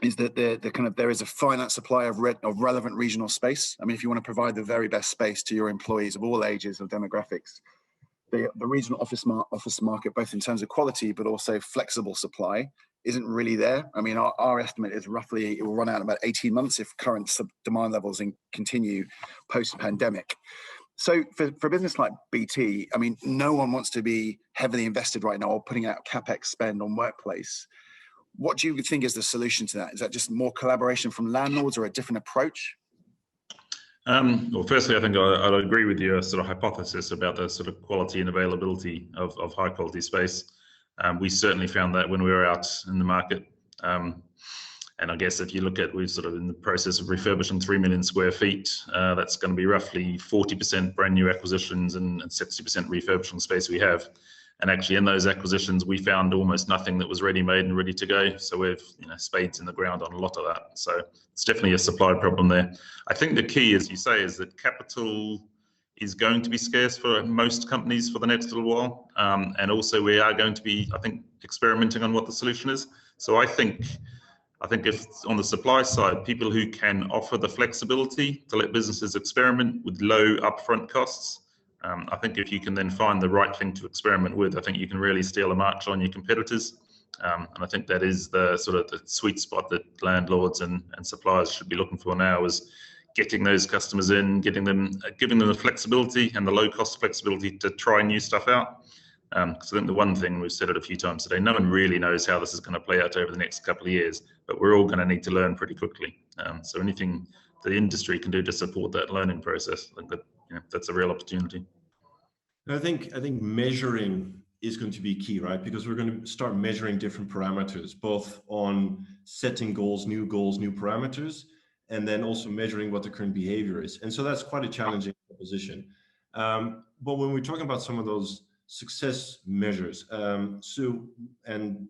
is that there is a finite supply of relevant regional space. I mean, if you want to provide the very best space to your employees of all ages or demographics, the regional office market, both in terms of quality but also flexible supply, isn't really there. I mean, our estimate is roughly it will run out in about 18 months if current demand levels continue post-pandemic. So for a business like BT, I mean, no one wants to be heavily invested right now or putting out CapEx spend on workplace. What do you think is the solution to that? Is that just more collaboration from landlords or a different approach? Well, firstly, I think I'd agree with your sort of hypothesis about the sort of quality and availability of high quality space. We certainly found that when we were out in the market. And I guess if you look at, we're sort of in the process of refurbishing 3 million square feet. That's going to be roughly 40% brand new acquisitions and 60% refurbishing space we have. And actually in those acquisitions, we found almost nothing that was ready-made and ready to go. So we've spades in the ground on a lot of that. So it's definitely a supply problem there. I think the key, as you say, is that capital is going to be scarce for most companies for the next little while. And also we are going to be, I think, experimenting on what the solution is. So I think if on the supply side, people who can offer the flexibility to let businesses experiment with low upfront costs, I think if you can then find the right thing to experiment with, I think you can really steal a march on your competitors. And I think that is the sort of the sweet spot that landlords and suppliers should be looking for now, is getting those customers in, giving them the flexibility and the low cost flexibility to try new stuff out. Because I think the one thing, we've said it a few times today, no one really knows how this is going to play out over the next couple of years, but we're all going to need to learn pretty quickly. So anything the industry can do to support that learning process, I think that that's a real opportunity. I think measuring is going to be key, right? Because we're going to start measuring different parameters, both on setting goals, new parameters, and then also measuring what the current behavior is. And so that's quite a challenging proposition. But when we're talking about some of those success measures, Sue and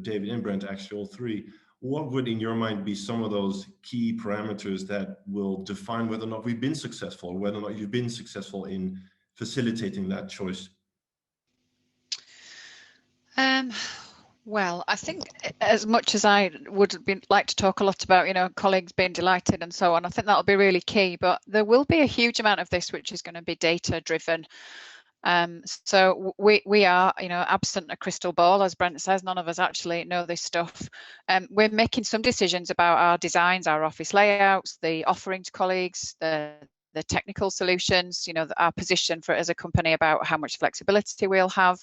David and Brent, actually all three, what would in your mind be some of those key parameters that will define whether or not we've been successful, or whether or not you've been successful in facilitating that choice? Well, I think as much as I would like to talk a lot about, colleagues being delighted and so on, I think that'll be really key. But there will be a huge amount of this which is going to be data driven. So we are, absent a crystal ball, as Brent says. None of us actually know this stuff. We're making some decisions about our designs, our office layouts, the offering to colleagues, the technical solutions, our position as a company about how much flexibility we'll have.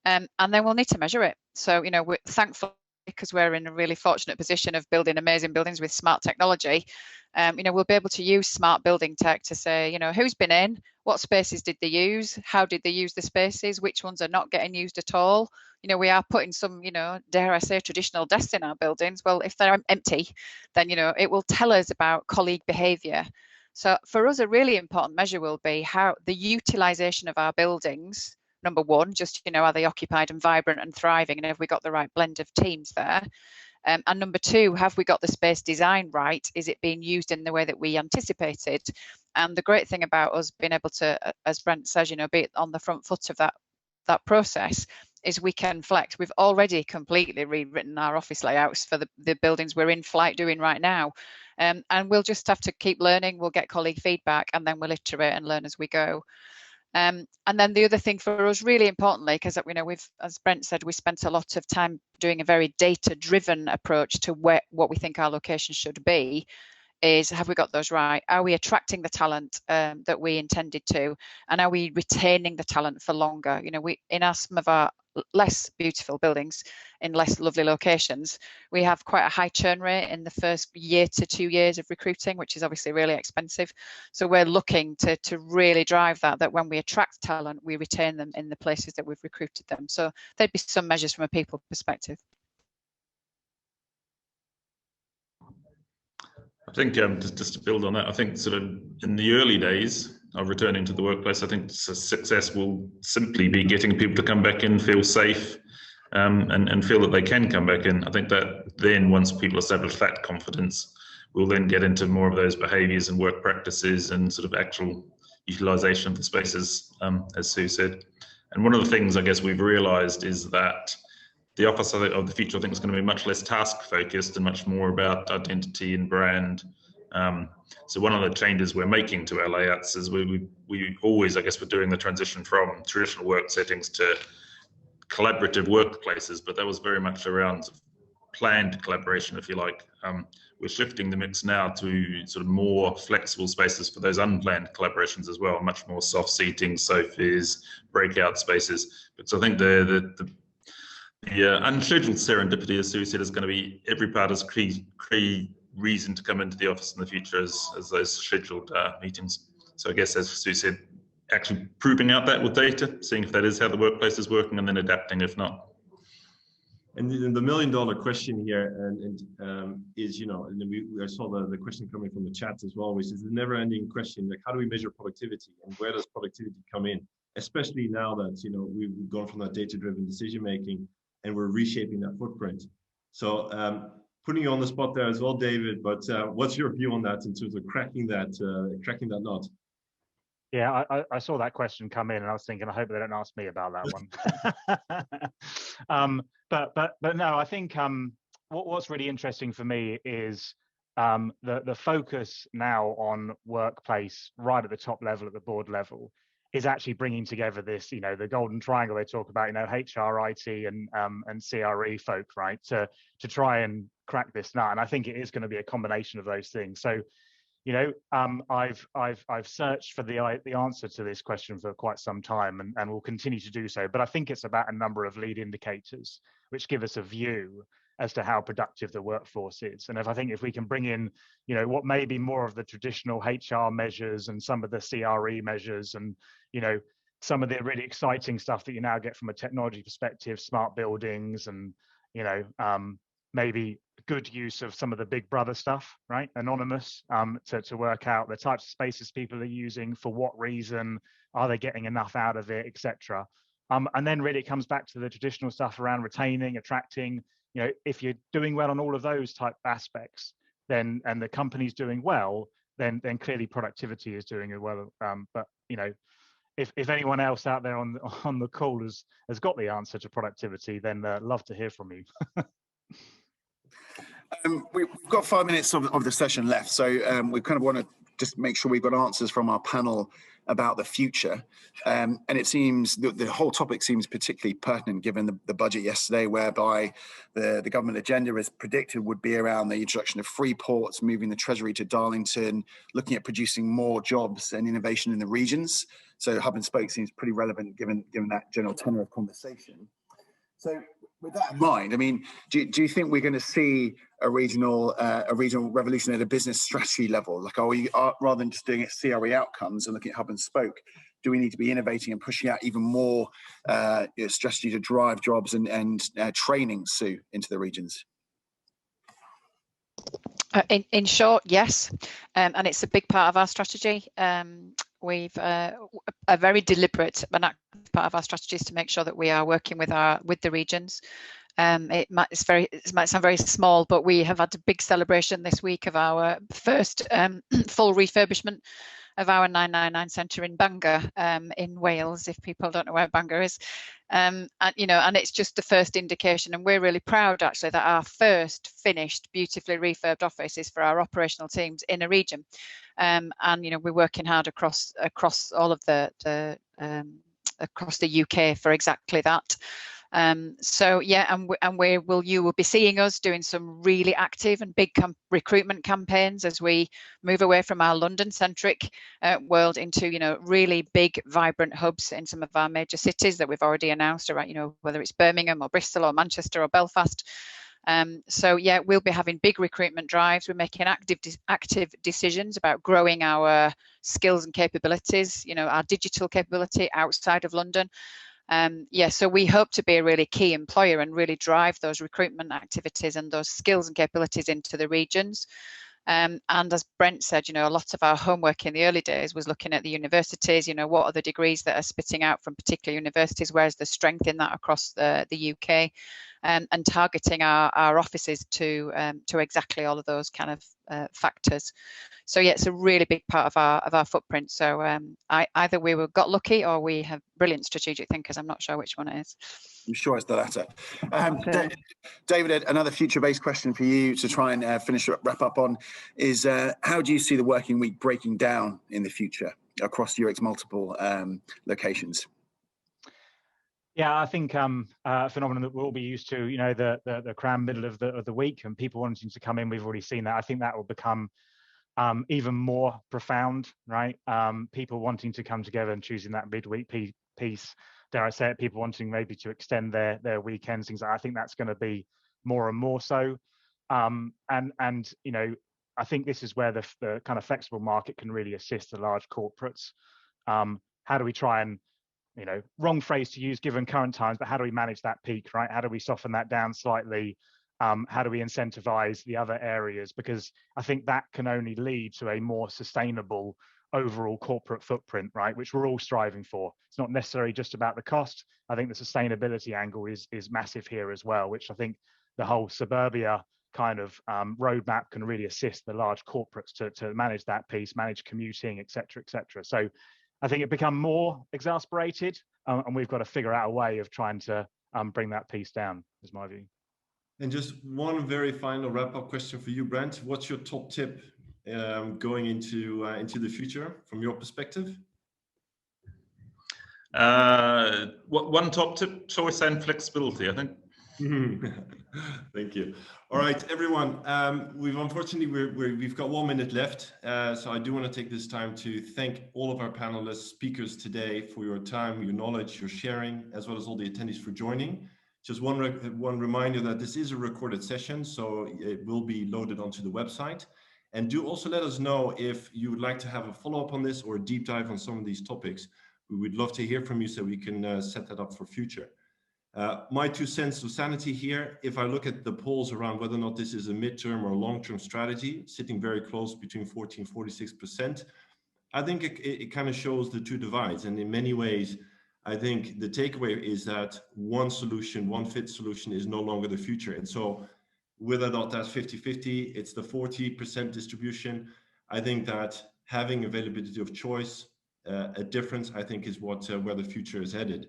And then we'll need to measure it. So, we're thankful, because we're in a really fortunate position of building amazing buildings with smart technology. We'll be able to use smart building tech to say, who's been in, what spaces did they use, how did they use the spaces, which ones are not getting used at all. We are putting some, dare I say, traditional desks in our buildings. Well, if they're empty, then, it will tell us about colleague behaviour. So for us, a really important measure will be how the utilisation of our buildings. Number one, just, are they occupied and vibrant and thriving, and have we got the right blend of teams there? And number two, have we got the space design right? Is it being used in the way that we anticipated? And the great thing about us being able to, as Brent says, be on the front foot of that process, is we can flex. We've already completely rewritten our office layouts for the buildings we're in flight doing right now. And we'll just have to keep learning. We'll get colleague feedback, and then we'll iterate and learn as we go. And then the other thing for us, really importantly, because we've, as Brent said, we spent a lot of time doing a very data-driven approach to what we think our location should be, is have we got those right? Are we attracting the talent that we intended to, and are we retaining the talent for longer? In some of our less beautiful buildings in less lovely locations, we have quite a high churn rate in the first year to 2 years of recruiting, which is obviously really expensive. So we're looking to really drive that when we attract talent, we retain them in the places that we've recruited them. So there'd be some measures from a people perspective. I think just to build on that, I think sort of in the early days of returning to the workplace, I think success will simply be getting people to come back in, feel safe, and feel that they can come back in. I think that then once people establish that confidence, we'll then get into more of those behaviours and work practices and sort of actual utilisation of the spaces, as Sue said. And one of the things I guess we've realised is that the office of the future, I think, is going to be much less task focused and much more about identity and brand. So one of the changes we're making to our layouts is we always, I guess, we're doing the transition from traditional work settings to collaborative workplaces, but that was very much around planned collaboration, if you like. We're shifting the mix now to sort of more flexible spaces for those unplanned collaborations as well, much more soft seating, sofas, breakout spaces. Because I think the unscheduled serendipity, as Sue said, is going to be every part as key reason to come into the office in the future as those scheduled meetings. So I guess, as Sue said, actually proving out that with data, seeing if that is how the workplace is working, and then adapting if not. And the million-dollar question here is, you know, and I saw the question coming from the chat as well, which is the never-ending question, like, how do we measure productivity and where does productivity come in? Especially now that, you know, we've gone from that data-driven decision-making and we're reshaping that footprint. So putting you on the spot there as well, David, but what's your view on that in terms of cracking that nut? Yeah, I saw that question come in and I was thinking, I hope they don't ask me about that one. But no, I think what's really interesting for me is the focus now on workplace right at the top level, at the board level, is actually bringing together this, you know, the golden triangle they talk about, you know, HR, IT, and CRE folk, right, to try and crack this nut. And I think it is going to be a combination of those things. So, you know, I've searched for the answer to this question for quite some time, and will continue to do so. But I think it's about a number of lead indicators which give us a view as to how productive the workforce is. And if we can bring in, you know, what may be more of the traditional HR measures and some of the CRE measures, and, you know, some of the really exciting stuff that you now get from a technology perspective, smart buildings, and, you know, maybe good use of some of the big brother stuff, right? Anonymous, to work out the types of spaces people are using, for what reason, are they getting enough out of it, etc. And then really it comes back to the traditional stuff around retaining, attracting. You know, if you're doing well on all of those type aspects, then, and the company's doing well, then clearly productivity is doing well. But, you know, if anyone else out there on the call has got the answer to productivity, then love to hear from you. We've got 5 minutes of the session left, so we kind of want to just make sure we've got answers from our panel about the future. And it seems the whole topic seems particularly pertinent given the budget yesterday, whereby the government agenda, as predicted, would be around the introduction of free ports, moving the Treasury to Darlington, looking at producing more jobs and innovation in the regions. So hub and spoke seems pretty relevant given that general tenor of conversation. So with that in mind, I mean, do you think we're going to see a regional revolution at a business strategy level? Like, rather than just doing it CRE outcomes and looking at hub and spoke, do we need to be innovating and pushing out even more strategy to drive jobs and training, Sue, into the regions? In short, yes, and it's a big part of our strategy. We've a very deliberate and active part of our strategy is to make sure that we are working with the regions. It might sound very small, but we have had a big celebration this week of our first full refurbishment of our 999 centre in Bangor, in Wales, if people don't know where Bangor is. And you know, and it's just the first indication, and we're really proud actually that our first finished, beautifully refurbed office is for our operational teams in a region. And you know, we're working hard across all of across the UK for exactly that. So yeah, and you will be seeing us doing some really active and big recruitment campaigns as we move away from our London-centric world into, you know, really big, vibrant hubs in some of our major cities that we've already announced around, you know, whether it's Birmingham or Bristol or Manchester or Belfast. So yeah, we'll be having big recruitment drives. We're making active decisions about growing our skills and capabilities, you know, our digital capability outside of London. Yeah, so we hope to be a really key employer and really drive those recruitment activities and those skills and capabilities into the regions. And as Brent said, you know, a lot of our homework in the early days was looking at the universities, you know, what are the degrees that are spitting out from particular universities, where's the strength in that across the UK, and targeting our offices to exactly all of those kind of factors. So yeah, it's a really big part of our footprint. So either we got lucky or we have brilliant strategic thinkers. I'm not sure which one it is. I'm sure it's the latter. David, another future-based question for you to try and wrap up on is how do you see the working week breaking down in the future across Europe's multiple locations? Yeah, I think a phenomenon that we'll be used to, you know, the cram middle of the week and people wanting to come in. We've already seen that. I think that will become even more profound, right? People wanting to come together and choosing that midweek piece. Dare I say it, people wanting maybe to extend their weekends, things like that. I think that's going to be more and more so. And you know, I think this is where the kind of flexible market can really assist the large corporates. How do we try and, you know, wrong phrase to use given current times, but how do we manage that peak, right? How do we soften that down slightly? How do we incentivize the other areas? Because I think that can only lead to a more sustainable overall corporate footprint, right? Which we're all striving for. It's not necessarily just about the cost. I think the sustainability angle is massive here as well, which I think the whole suburbia kind of roadmap can really assist the large corporates to manage that piece, manage commuting, et cetera, et cetera. So I think it become more exasperated, and we've got to figure out a way of trying to bring that piece down, is my view. And just one very final wrap-up question for you, Brent. What's your top tip going into the future from your perspective? One top tip, choice and flexibility, I think. Thank you. All right, everyone. We've got 1 minute left, so I do want to take this time to thank all of our panelists, speakers today for your time, your knowledge, your sharing, as well as all the attendees for joining. Just one reminder that this is a recorded session, so it will be loaded onto the website. And do also let us know if you would like to have a follow-up on this or a deep dive on some of these topics. We would love to hear from you so we can set that up for future. My 2 cents of sanity here, if I look at the polls around whether or not this is a midterm or long-term strategy, sitting very close between 40 and 46%, I think it kind of shows the two divides. And in many ways, I think the takeaway is that one solution, one fit solution is no longer the future. And so whether or not that's 50-50, it's the 40% distribution. I think that having availability of choice, a difference, I think is where the future is headed.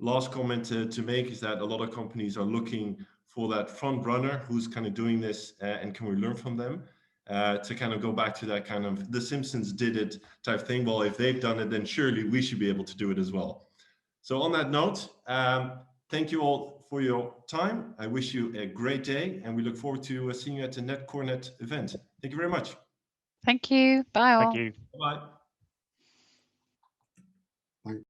Last comment to make is that a lot of companies are looking for that front runner who's kind of doing this and can we learn from them to kind of go back to that kind of the Simpsons did it type thing. Well, if they've done it, then surely we should be able to do it as well. So on that note, thank you all for your time. I wish you a great day and we look forward to seeing you at the NetCoreNet event. Thank you very much. Thank you. Bye all. Thank you. Bye.